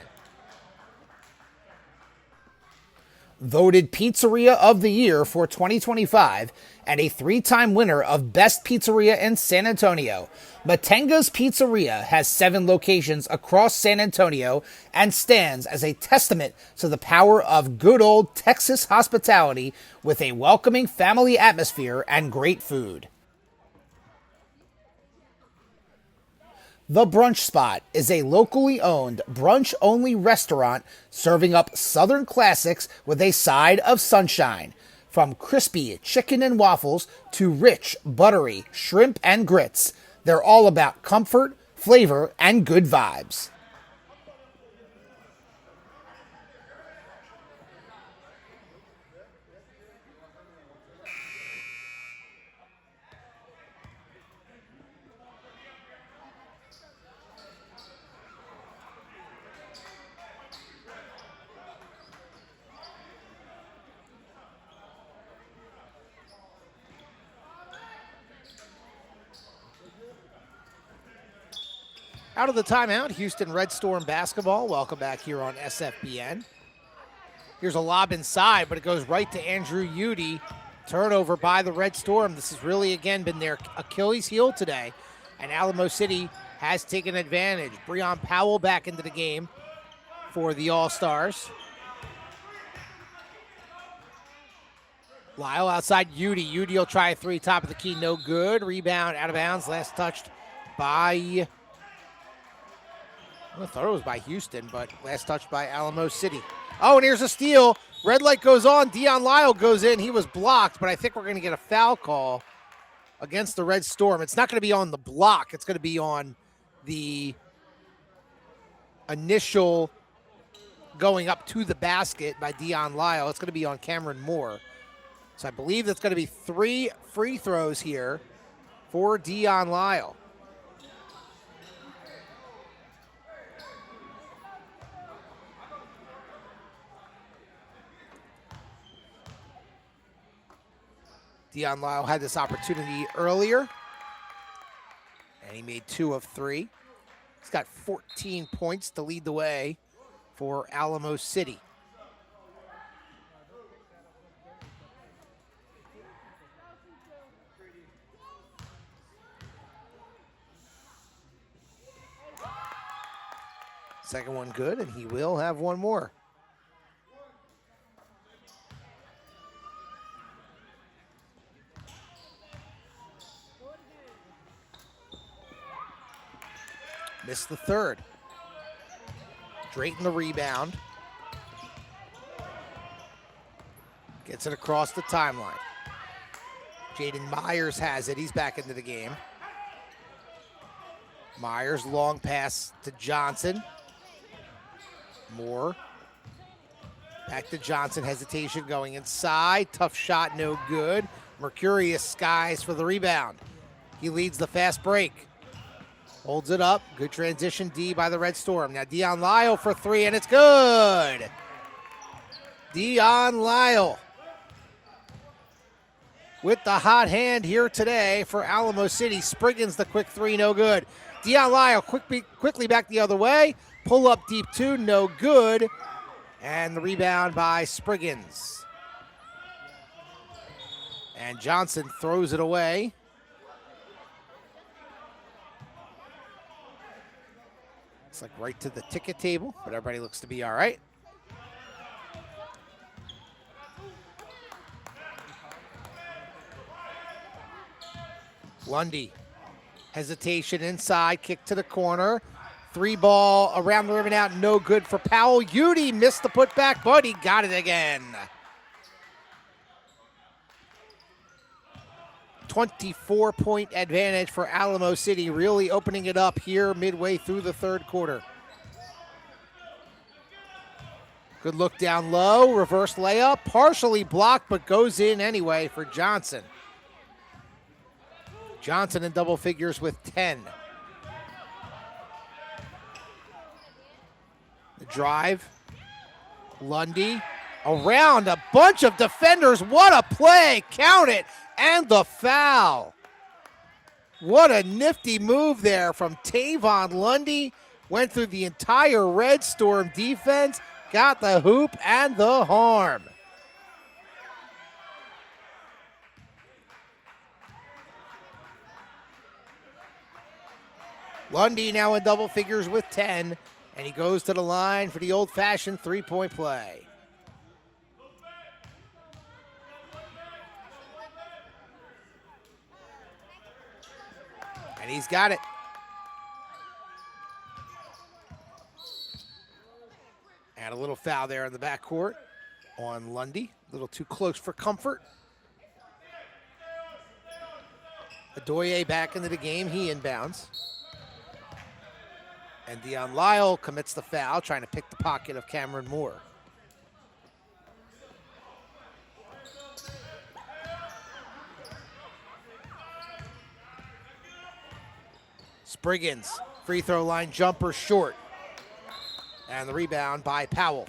Voted Pizzeria of the Year for 2025 and a 3-time winner of Best Pizzeria in San Antonio, Matenga's Pizzeria has 7 locations across San Antonio and stands as a testament to the power of good old Texas hospitality with a welcoming family atmosphere and great food. The Brunch Spot is a locally owned brunch-only restaurant serving up Southern classics with a side of sunshine. From crispy chicken and waffles to rich, buttery shrimp and grits, they're all about comfort, flavor, and good vibes. Out of the timeout, Houston Red Storm basketball. Welcome back here on SFBN. Here's a lob inside, but it goes right to Andrew Udy. Turnover by the Red Storm. This has really, again, been their Achilles heel today. And Alamo City has taken advantage. Breon Powell back into the game for the All-Stars. Lyle outside Udy. Udy will try a three, top of the key, no good. Rebound out of bounds. Last touched by, I thought it was by Houston, but last touched by Alamo City. Oh, and here's a steal. Red light goes on. Dion Lyle goes in. He was blocked, but I think we're going to get a foul call against the Red Storm. It's not going to be on the block. It's going to be on the initial going up to the basket by Dion Lyle. It's going to be on Cameron Moore. So I believe that's going to be 3 free throws here for Dion Lyle. Dion Lyle had this opportunity earlier, and he made 2 of 3. He's got 14 points to lead the way for Alamo City. Second one good, and he will have one more. Missed the third. Drayton the rebound. Gets it across the timeline. Jaden Myers has it. He's back into the game. Myers, long pass to Johnson. Moore. Back to Johnson. Hesitation going inside. Tough shot, no good. Mercurius skies for the rebound. He leads the fast break. Holds it up. Good transition D by the Red Storm. Now Dion Lyle for 3, and it's good. Dion Lyle with the hot hand here today for Alamo City. Spriggins the quick 3, no good. Dion Lyle quickly back the other way. Pull up deep 2, no good. And the rebound by Spriggins. And Johnson throws it away. It's like right to the ticket table, but everybody looks to be all right. Lundy. Hesitation inside, kick to the corner. 3 ball around the rim and out, no good for Powell. Udy missed the putback, but he got it again. 24-point advantage for Alamo City, really opening it up here midway through the third quarter. Good look down low, reverse layup, partially blocked, but goes in anyway for Johnson. Johnson in double figures with 10. The drive, Lundy, around a bunch of defenders. What a play, count it, and the foul. What a nifty move there from Tavon Lundy. Went through the entire Red Storm defense, got the hoop and the harm. Lundy now in double figures with 10, and he goes to the line for the old-fashioned three-point play. And he's got it. And a little foul there in the backcourt on Lundy. A little too close for comfort. Adoye back into the game. He inbounds. And Dion Lyle commits the foul, trying to pick the pocket of Cameron Moore. Spriggins, free throw line jumper short. And the rebound by Powell.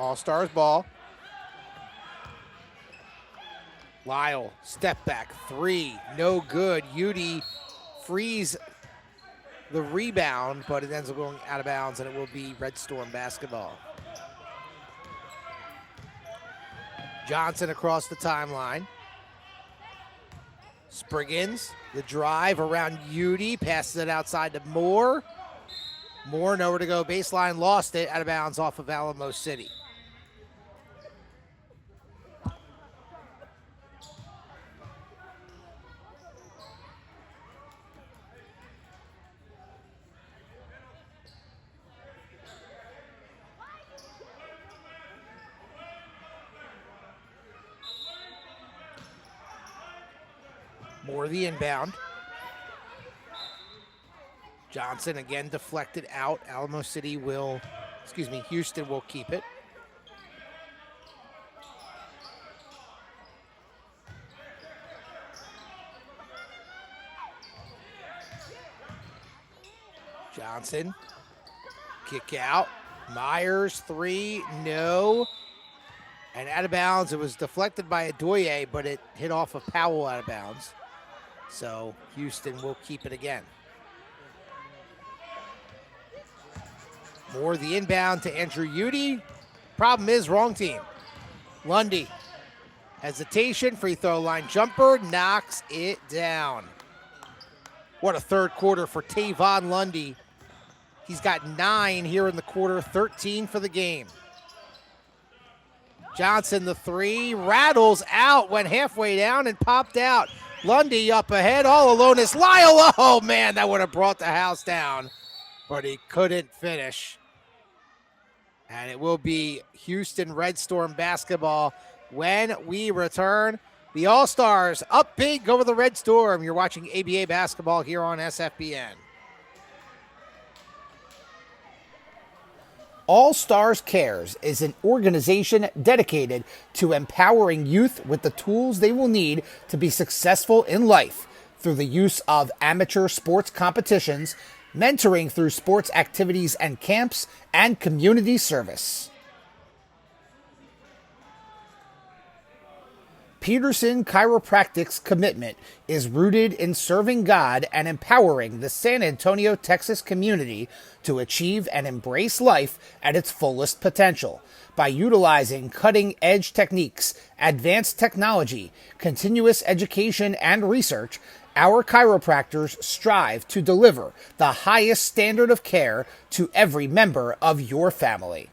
All-Stars ball. Lyle, step back, 3, no good. Udi frees the rebound, but it ends up going out of bounds, and it will be Red Storm basketball. Johnson across the timeline. Spriggins, the drive around Udi, passes it outside to Moore. Moore nowhere to go, baseline, lost it, out of bounds off of Alamo City. Moore the inbound. Johnson again deflected out. Houston will keep it. Johnson, kick out. Myers, 3, no. And out of bounds, it was deflected by Adoye, but it hit off of Powell out of bounds. So Houston will keep it again. Moore the inbound to Andrew Udi. Problem is, wrong team. Lundy, hesitation, free throw line jumper, knocks it down. What a third quarter for Tavon Lundy. He's got 9 here in the quarter, 13 for the game. Johnson, the 3, rattles out, went halfway down and popped out. Lundy up ahead, all alone is Lyle. Oh man, that would have brought the house down, but he couldn't finish. And it will be Houston Red Storm basketball when we return. The All-Stars up big over the Red Storm. You're watching ABA basketball here on SFBN. All Stars Cares is an organization dedicated to empowering youth with the tools they will need to be successful in life through the use of amateur sports competitions, mentoring through sports activities and camps, and community service. Peterson Chiropractic's commitment is rooted in serving God and empowering the San Antonio, Texas community to achieve and embrace life at its fullest potential by utilizing cutting-edge techniques, advanced technology, continuous education, and research. Our chiropractors strive to deliver the highest standard of care to every member of your family.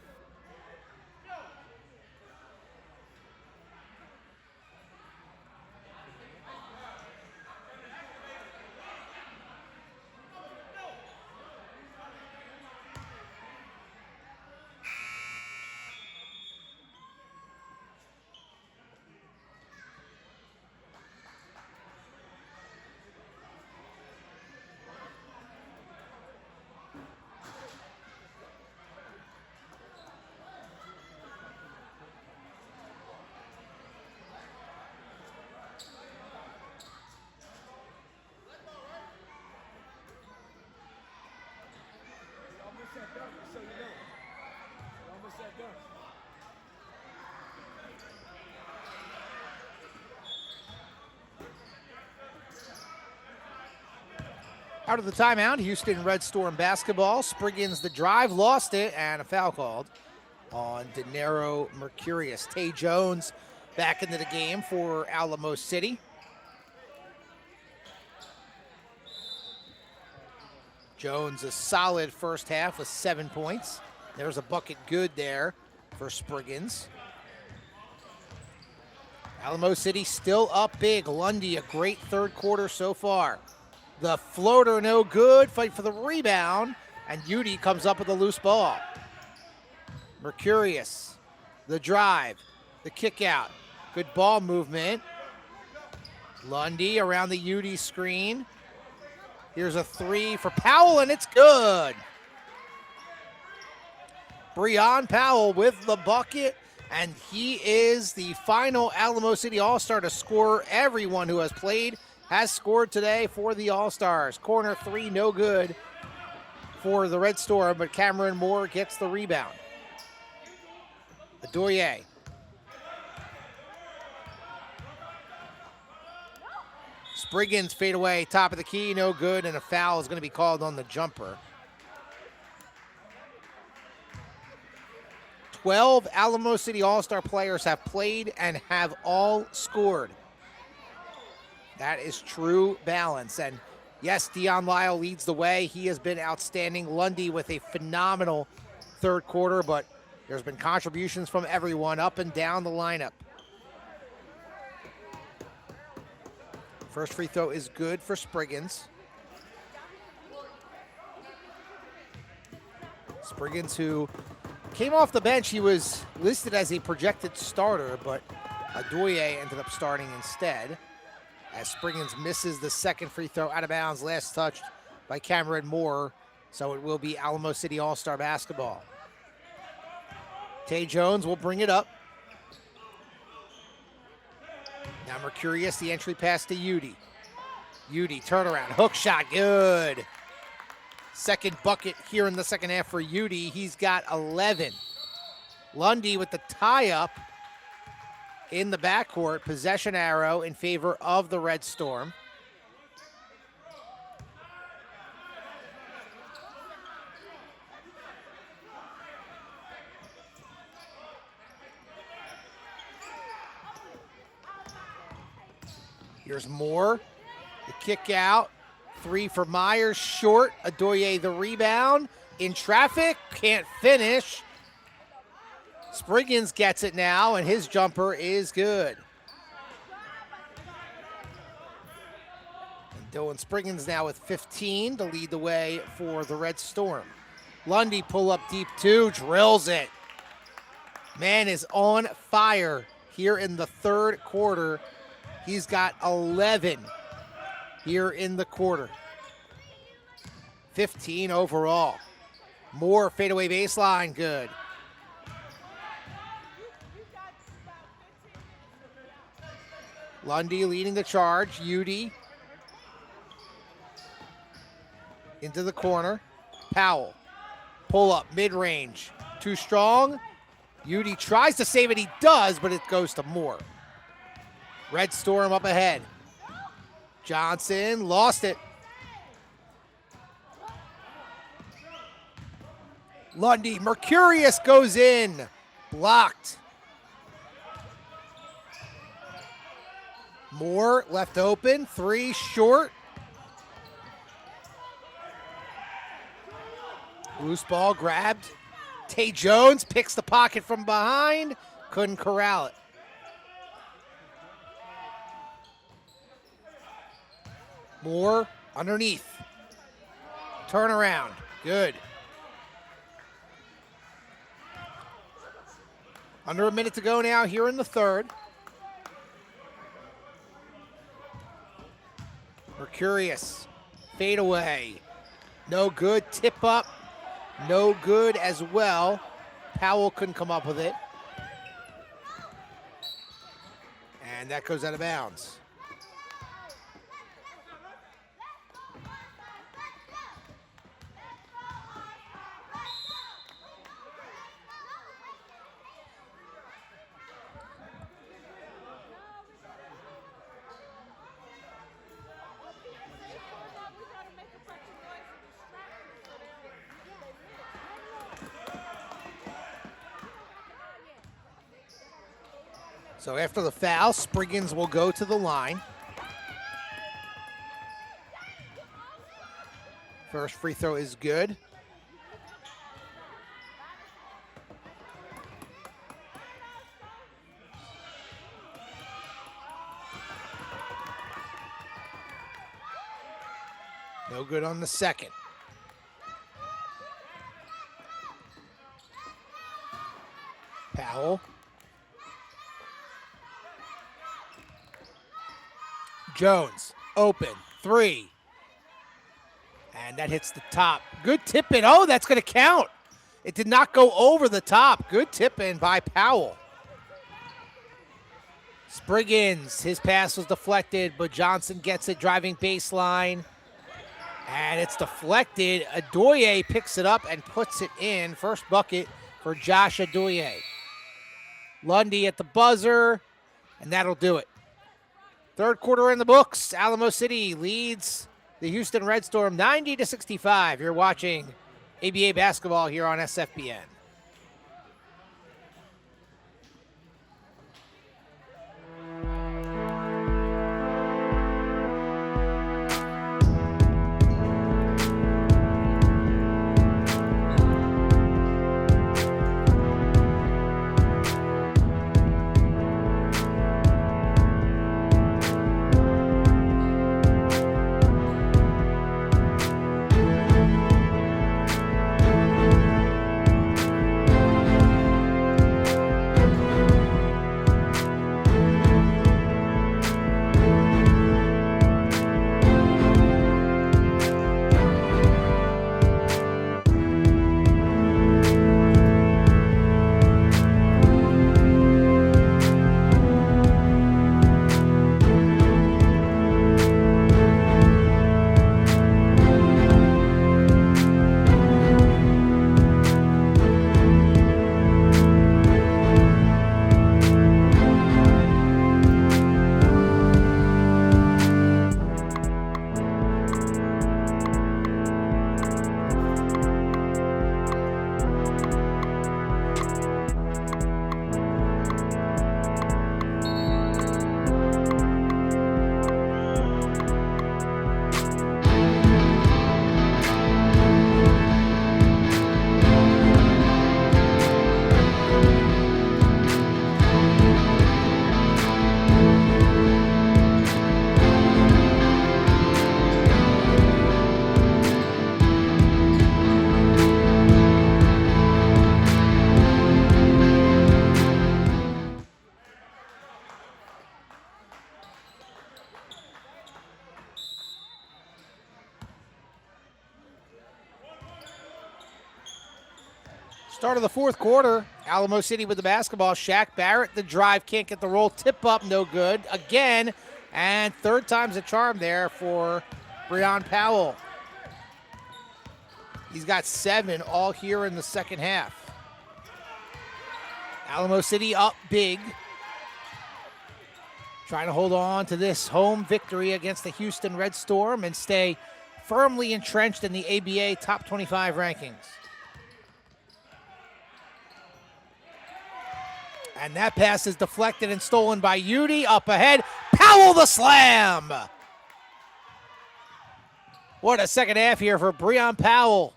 Out of the timeout, Houston Red Storm basketball. Spriggins the drive, lost it, and a foul called on Dinero Mercurius. Tay Jones back into the game for Alamo City. Jones a solid first half with 7 points. There's a bucket good there for Spriggins. Alamo City still up big. Lundy, a great third quarter so far. The floater no good, fight for the rebound, and Udi comes up with a loose ball. Mercurius, the drive, the kick out, good ball movement. Lundy around the Udi screen. Here's a 3 for Powell, and it's good. Breon Powell with the bucket, and he is the final Alamo City All-Star to score. Everyone who has played has scored today for the All-Stars. Corner 3, no good for the Red Storm, but Cameron Moore gets the rebound. Adoye. Spriggins fade away, top of the key, no good, and a foul is going to be called on the jumper. 12 Alamo City All-Star players have played and have all scored. That is true balance. And yes, Dion Lyle leads the way. He has been outstanding. Lundy with a phenomenal third quarter, but there's been contributions from everyone up and down the lineup. First free throw is good for Spriggins. Spriggins, who came off the bench, he was listed as a projected starter, but Adoye ended up starting instead, as Spriggins misses the second free throw out of bounds, last touched by Cameron Moore, so it will be Alamo City All-Star basketball. Tay Jones will bring it up. Now Mercurius, the entry pass to Udy. Udy, turnaround, hook shot, good. Second bucket here in the second half for Udy. He's got 11. Lundy with the tie-up in the backcourt. Possession arrow in favor of the Red Storm. Here's Moore, the kick out. Three for Myers, short. Adoye the rebound. In traffic, can't finish. Spriggins gets it now, and his jumper is good. And Dylan Spriggins now with 15 to lead the way for the Red Storm. Lundy pull up deep two, drills it. Man is on fire here in the third quarter. He's got 11 here in the quarter. 15 overall. Moore fadeaway baseline, good. Lundy leading the charge. Udy into the corner. Powell, pull up, mid-range. Too strong. Udy tries to save it, he does, but it goes to Moore. Red Storm up ahead. Johnson lost it. Lundy, Mercurius goes in. Blocked. Moore left open. Three short. Loose ball grabbed. Tay Jones picks the pocket from behind. Couldn't corral it. Moore underneath. Turnaround. Good. Under a minute to go now here in the third. Mercurius. Fade away. No good. Tip up. No good as well. Powell couldn't come up with it. And that goes out of bounds. So after the foul, Spriggins will go to the line. First free throw is good. No good on the second. Powell. Jones, open, three. And that hits the top. Good tip in. Oh, that's going to count. It did not go over the top. Good tip in by Powell. Spriggins, his pass was deflected, but Johnson gets it driving baseline. And it's deflected. Adoye picks it up and puts it in. First bucket for Josh Adoye. Lundy at the buzzer, and that'll do it. Third quarter in the books. Alamo City leads the Houston Red Storm 90-65. You're watching ABA basketball here on SFBN. Start of the fourth quarter. Alamo City with the basketball. Shaq Barrett, the drive, can't get the roll. Tip up, no good. Again, and third time's a charm there for Breon Powell. He's got 7 all here in the second half. Alamo City up big. Trying to hold on to this home victory against the Houston Red Storm and stay firmly entrenched in the ABA top 25 rankings. And that pass is deflected and stolen by Udy. Up ahead, Powell the slam. What a second half here for Breon Powell.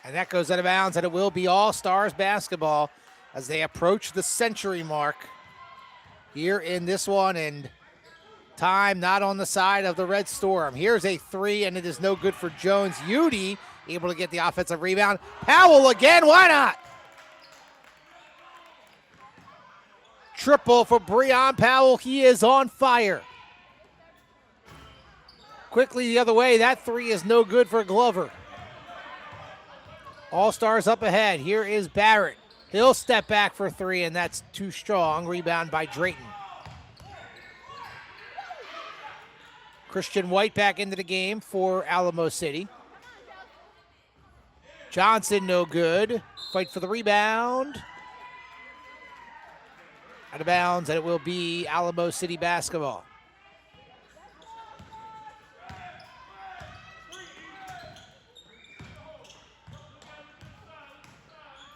And that goes out of bounds, and it will be All-Stars basketball as they approach the century mark here in this one, and time not on the side of the Red Storm. Here's a 3, and it is no good for Jones. Udy able to get the offensive rebound. Powell again, why not? Triple for Breon Powell. He is on fire. Quickly the other way. That 3 is no good for Glover. All-Stars up ahead. Here is Barrett. He'll step back for 3, and that's too strong. Rebound by Drayton. Christian White back into the game for Alamo City. Johnson no good. Fight for the rebound. Out of bounds, and it will be Alamo City basketball.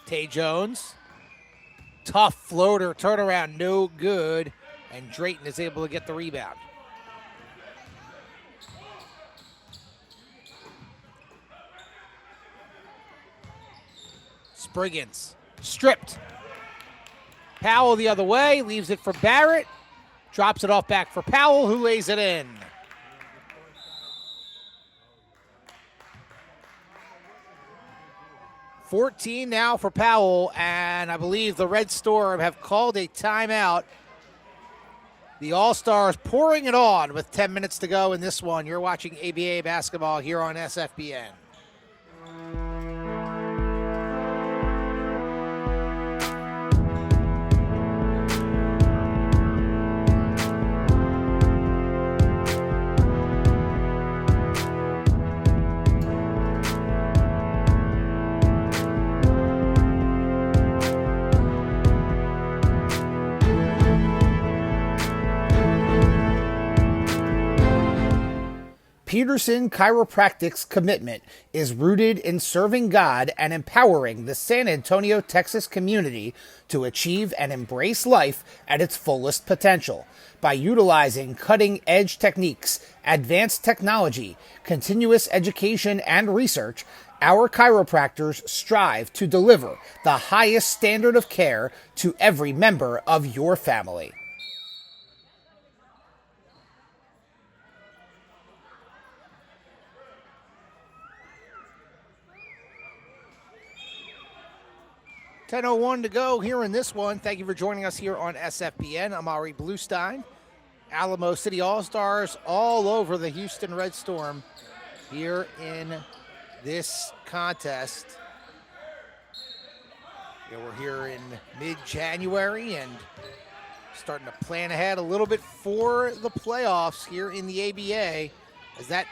Tay Jones. Tough floater, turnaround, no good. And Drayton is able to get the rebound. Spriggins, stripped. Powell the other way, leaves it for Barrett. Drops it off back for Powell, who lays it in. $14 now for Powell, and I believe the Red Storm have called a timeout. The All-Stars pouring it on with 10 minutes to go in this one. You're watching ABA basketball here on SFBN. Peterson Chiropractic's commitment is rooted in serving God and empowering the San Antonio, Texas community to achieve and embrace life at its fullest potential by utilizing cutting-edge techniques, advanced technology, continuous education, and research. Our chiropractors strive to deliver the highest standard of care to every member of your family. $10:01 to go here in this one. Thank you for joining us here on SFBN. I'm Ari Bluestein. Alamo City All-Stars all over the Houston Red Storm here in this contest. Yeah, we're here in mid-January and starting to plan ahead a little bit for the playoffs here in the ABA. As that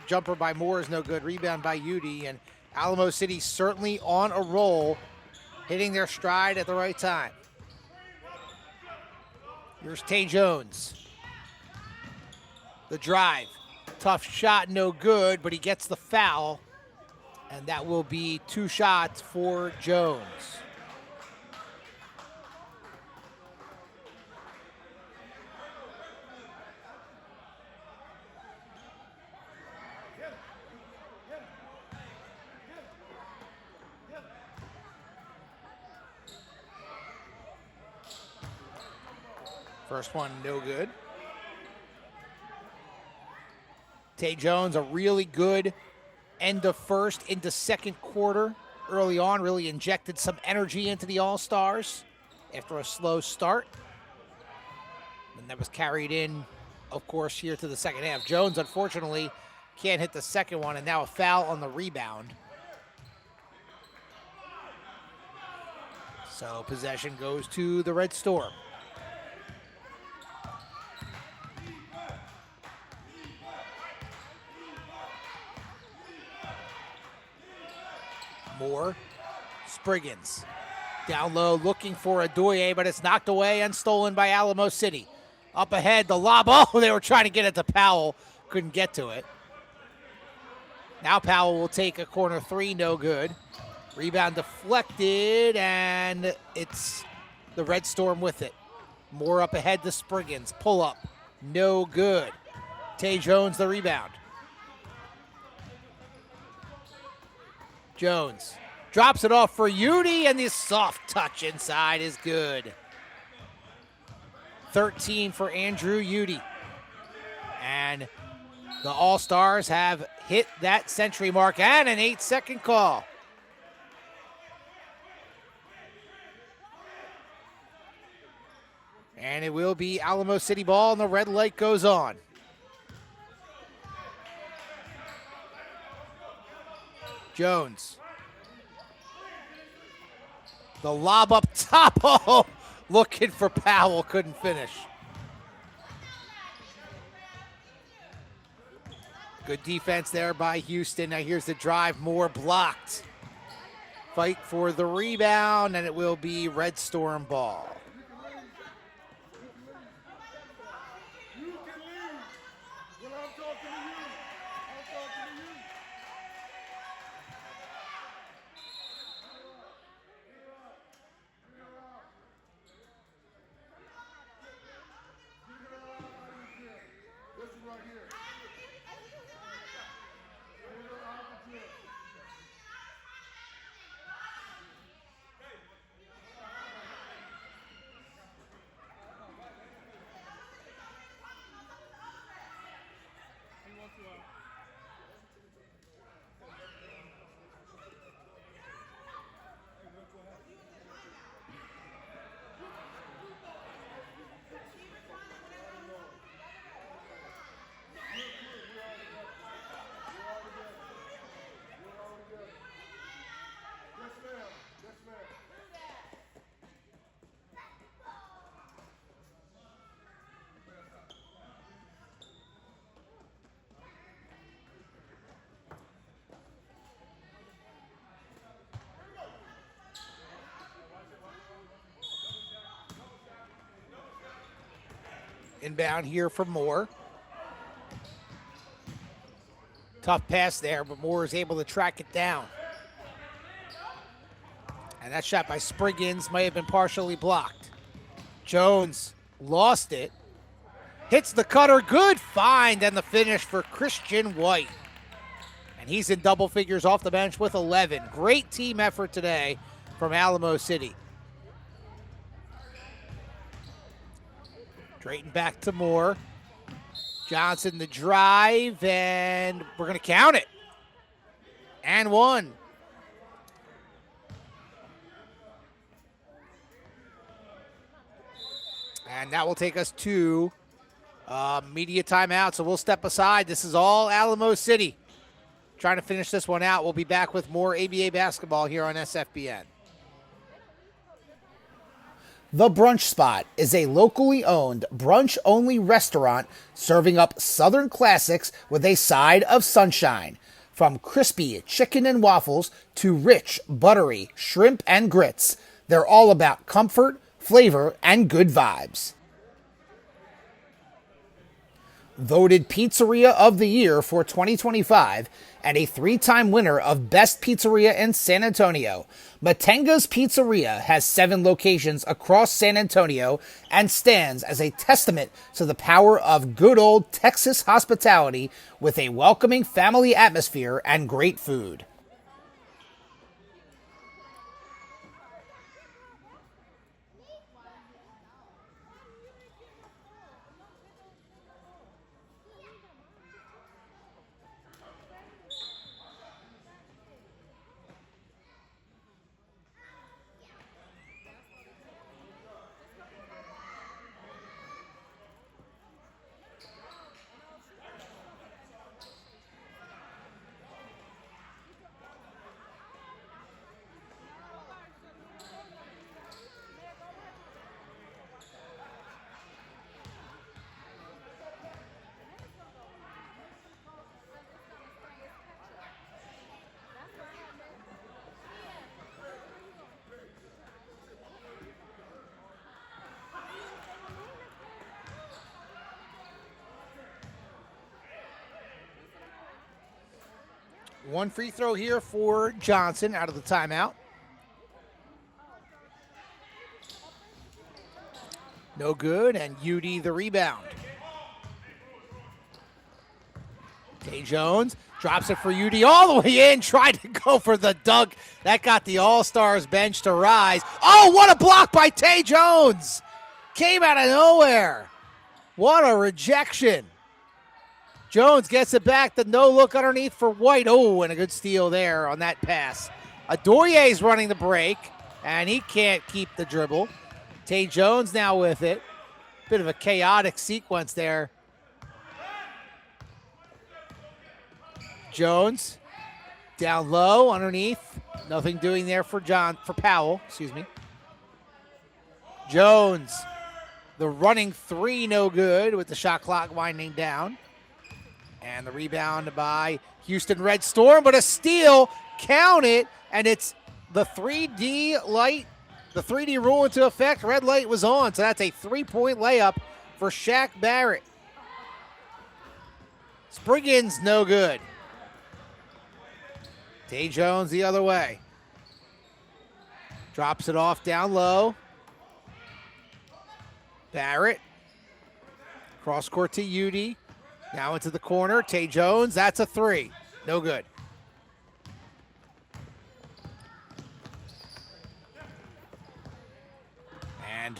jumper by Moore is no good. Rebound by Udi, and Alamo City certainly on a roll, hitting their stride at the right time. Here's Tay Jones. The drive. Tough shot, no good, but he gets the foul. And that will be 2 shots for Jones. First one, no good. Tay Jones, a really good end of first into second quarter. Early on, really injected some energy into the All-Stars after a slow start. And that was carried in, of course, here to the second half. Jones, unfortunately, can't hit the second one, and now a foul on the rebound. So possession goes to the Red Storm. Moore, Spriggins, down low looking for Adoye, but it's knocked away and stolen by Alamo City. Up ahead, the lob. Oh, they were trying to get it to Powell. Couldn't get to it. Now Powell will take a corner 3, no good. Rebound deflected, and it's the Red Storm with it. Moore up ahead to Spriggins. Pull up, no good. Tay Jones the rebound. Jones drops it off for Udi, and this soft touch inside is good. 13 for Andrew Udi. And the All-Stars have hit that century mark, and an 8-second call. And it will be Alamo City ball, and the red light goes on. Jones. The lob up top. Oh, looking for Powell. Couldn't finish. Good defense there by Houston. Now here's the drive. Moore blocked. Fight for the rebound, and it will be Red Storm ball. Inbound here for Moore. Tough pass there, but Moore is able to track it down. And that shot by Spriggins might have been partially blocked. Jones lost it. Hits the cutter. Good find and the finish for Christian White. And he's in double figures off the bench with 11. Great team effort today from Alamo City. Drayton back to Moore. Johnson the drive, and we're going to count it. And one. And that will take us to media timeout, so we'll step aside. This is all Alamo City. Trying to finish this one out. We'll be back with more ABA basketball here on SFBN. The Brunch Spot is a locally owned, brunch-only restaurant serving up Southern classics with a side of sunshine. From crispy chicken and waffles to rich, buttery shrimp and grits, they're all about comfort, flavor, and good vibes. Voted Pizzeria of the Year for 2025 and a 3-time winner of Best Pizzeria in San Antonio, Matenga's Pizzeria has 7 locations across San Antonio and stands as a testament to the power of good old Texas hospitality with a welcoming family atmosphere and great food. One free throw here for Johnson out of the timeout. No good, and UD the rebound. Tay Jones drops it for UD all the way in, tried to go for the dunk. That got the All-Stars bench to rise. Oh, what a block by Tay Jones! Came out of nowhere. What a rejection. Jones gets it back, the no-look underneath for White. Oh, and a good steal there on that pass. Adorye's running the break, and he can't keep the dribble. Tay Jones now with it. Bit of a chaotic sequence there. Jones down low, underneath. Nothing doing there for Powell, excuse me. Jones, the running three, no good with the shot clock winding down. And the rebound by Houston Red Storm, but a steal, count it, and it's the 3D light, the 3D rule into effect. Red light was on, so that's a 3-point layup for Shaq Barrett. Spriggins, no good. Tay Jones the other way. Drops it off down low. Barrett. Cross court to UD. Now into the corner, Tay Jones, that's a 3. No good. And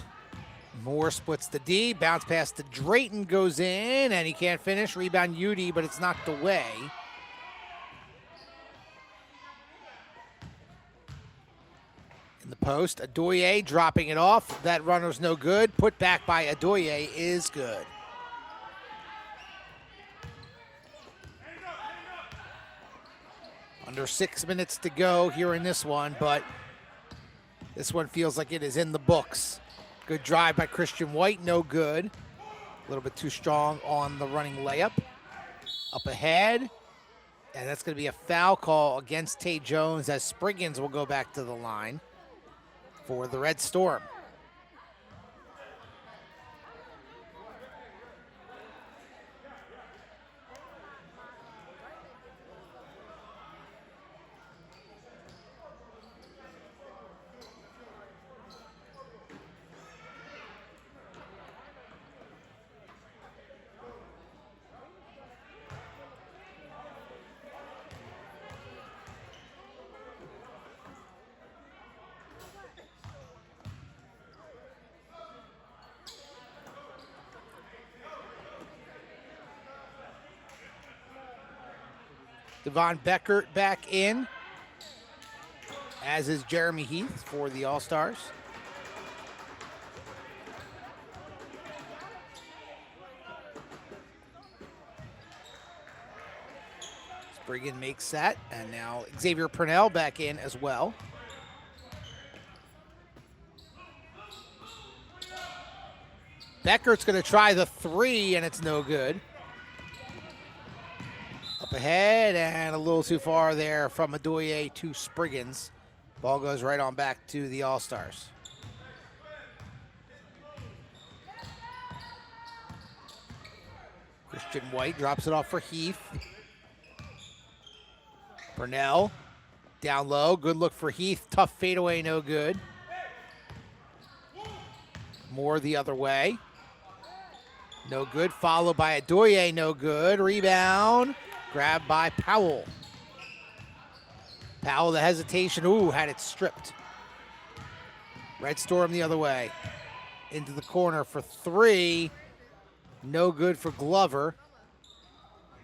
Moore splits the D, bounce pass to Drayton goes in, and he can't finish. Rebound UD, but it's knocked away. In the post, Adorye dropping it off. That runner's no good. Put back by Adorye is good. Under 6 minutes to go here in this one, but this one feels like it is in the books. Good drive by Christian White, no good. A little bit too strong on the running layup. Up ahead, and that's going to be a foul call against Tay Jones as Spriggins will go back to the line for the Red Storm. Devon Beckert back in, as is Jeremy Heath for the All-Stars. Spriggan makes that, and now Xavier Purnell back in as well. Beckert's going to try the three, and it's no good. Up ahead, and a little too far there from Adoye to Spriggans. Ball goes right on back to the All-Stars. Christian White drops it off for Heath. Purnell down low. Good look for Heath. Tough fadeaway, no good. Moore the other way. No good. Followed by Adoye, no good. Rebound. Grabbed by Powell. Powell, the hesitation. Ooh, had it stripped. Red Storm the other way. Into the corner for three. No good for Glover.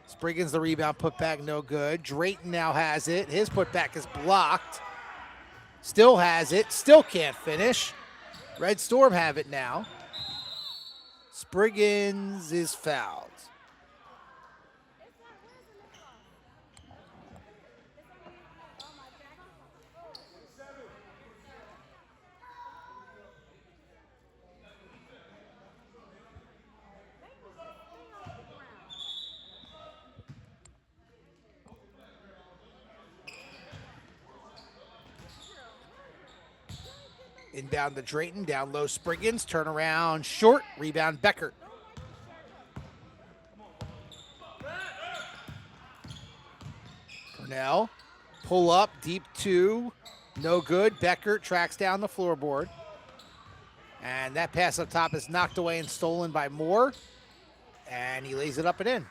Spriggans the rebound, putback no good. Drayton now has it. His putback is blocked. Still has it. Still can't finish. Red Storm have it now. Spriggans is fouled. Inbound to Drayton, down low Spriggans, turnaround short, rebound Beckert. Purnell, pull up, deep two, no good. Beckert tracks down the floorboard. And that pass up top is knocked away and stolen by Moore. And he lays it up and in.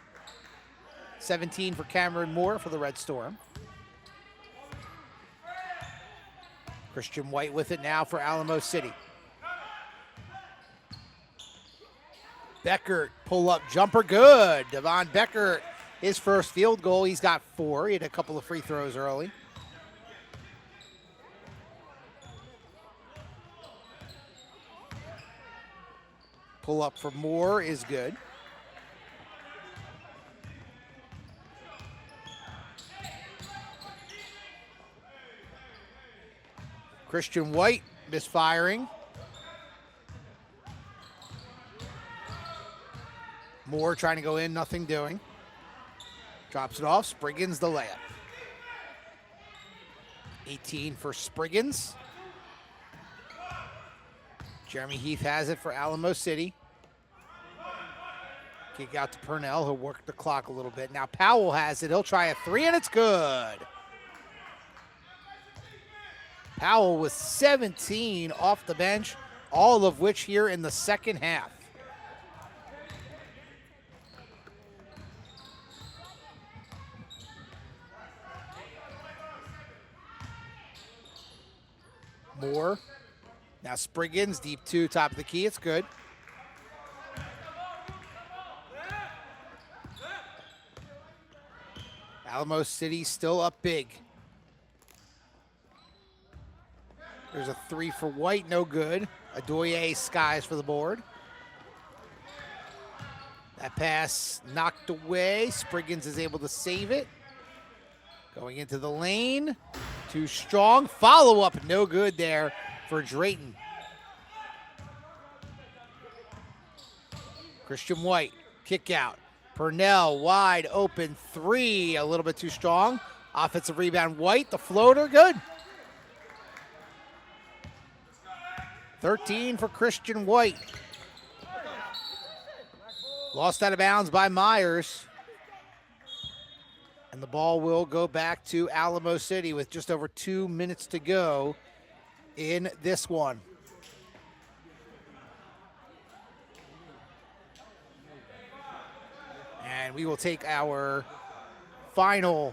17 for Cameron Moore for the Red Storm. Christian White with it now for Alamo City. Beckert, pull-up jumper, good. Devon Beckert, his first field goal. He's got 4. He had a couple of free throws early. Pull-up for Moore is good. Christian White misfiring. Moore trying to go in, nothing doing. Drops it off. Spriggans the layup. 18 for Spriggans. Jeremy Heath has it for Alamo City. Kick out to Purnell, who'll work the clock a little bit. Now Powell has it. He'll try a 3, and it's good. Powell with 17 off the bench, all of which here in the second half. Moore. Now Spriggans, deep 2, top of the key. It's good. Alamo City still up big. There's a 3 for White, no good. Adoye skies for the board. That pass knocked away. Spriggans is able to save it. Going into the lane. Too strong. Follow-up, no good there for Drayton. Christian White, kick out. Purnell, wide open 3, a little bit too strong. Offensive rebound, White, the floater, good. 13 for Christian White. Lost out of bounds by Myers. And the ball will go back to Alamo City with just over 2 minutes to go in this one. And we will take our final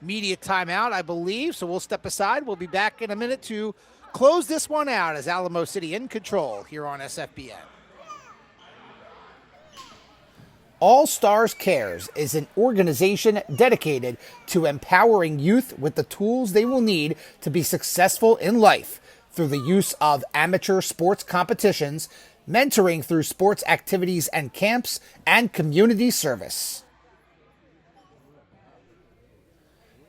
media timeout, I believe. So we'll step aside. We'll be back in a minute to close this one out as Alamo City in control here on SFBN. All Stars Cares is an organization dedicated to empowering youth with the tools they will need to be successful in life through the use of amateur sports competitions, mentoring through sports activities and camps, and community service.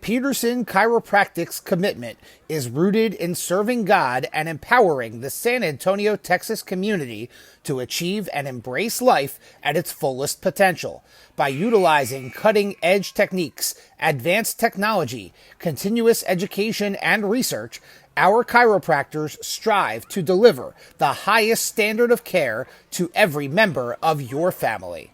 Peterson Chiropractic's commitment is rooted in serving God and empowering the San Antonio, Texas community to achieve and embrace life at its fullest potential by utilizing cutting-edge techniques, advanced technology, continuous education, and research. Our chiropractors strive to deliver the highest standard of care to every member of your family.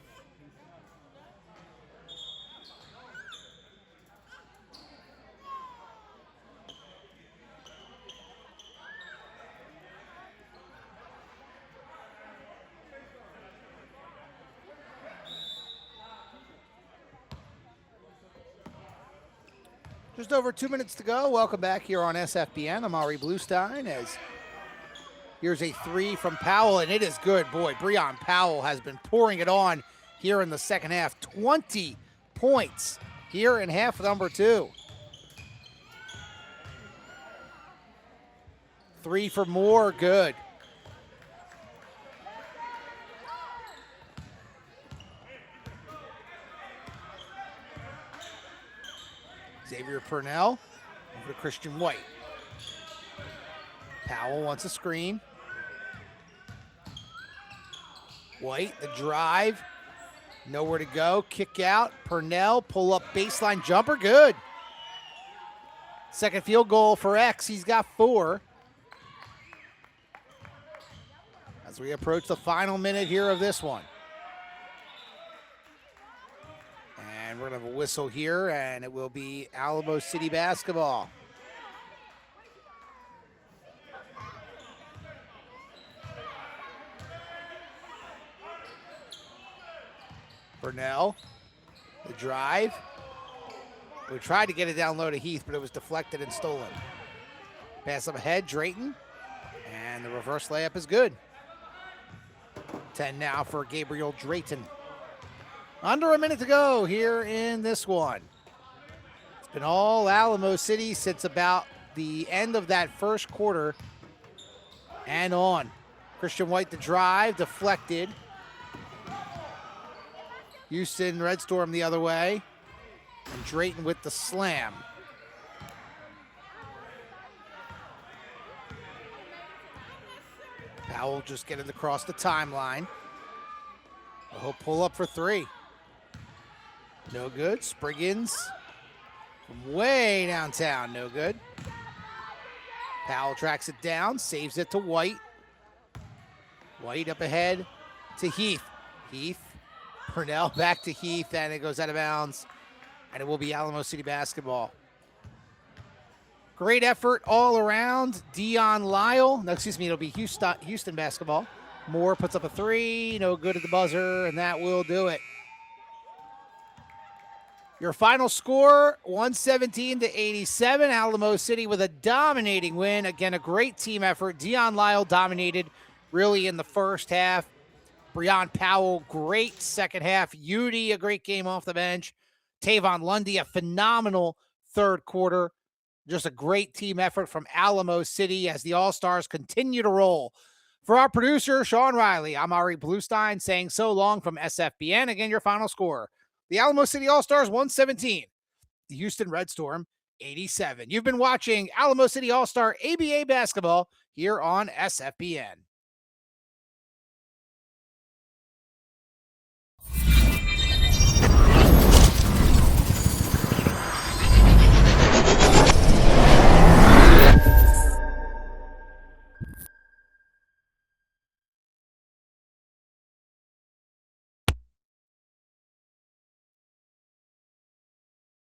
Just over 2 minutes to go. Welcome back here on SFBN. I'm Ari Bluestein. As here's a three from Powell, and it is good. Boy, Breon Powell has been pouring it on here in the second half. 20 points here in half number two. Three for more, good. Xavier Purnell over to Christian White. Powell wants a screen. White, the drive. Nowhere to go. Kick out. Purnell, pull up baseline jumper. Good. Second field goal for X. He's got 4. As we approach the final minute here of this one. And we're going to have a whistle here, and it will be Alamo City basketball. Purnell, the drive. We tried to get it down low to Heath, but it was deflected and stolen. Pass up ahead, Drayton, and the reverse layup is good. 10 now for Gabriel Drayton. Under a minute to go here in this one. It's been all Alamo City since about the end of that first quarter and on. Christian White, the drive, deflected. Houston Red Storm the other way. And Drayton with the slam. Powell just getting across the timeline. He'll pull up for 3. No good. Spriggins from way downtown. No good. Powell tracks it down, saves it to White. White up ahead to Heath. Heath. Purnell back to Heath, and it goes out of bounds. And it will be Alamo City basketball. Great effort all around. Dion Lyle. No, excuse me, it'll be Houston basketball. Moore puts up a 3. No good at the buzzer, and that will do it. Your final score, 117-87. Alamo City with a dominating win. Again, a great team effort. Dion Lyle dominated really in the first half. Breon Powell, great second half. Udi, a great game off the bench. Tavon Lundy, a phenomenal third quarter. Just a great team effort from Alamo City as the All-Stars continue to roll. For our producer, Sean Riley, I'm Ari Bluestein saying so long from SFBN. Again, your final score. The Alamo City All-Stars 117. The Houston Red Storm 87. You've been watching Alamo City All-Star ABA basketball here on SFBN.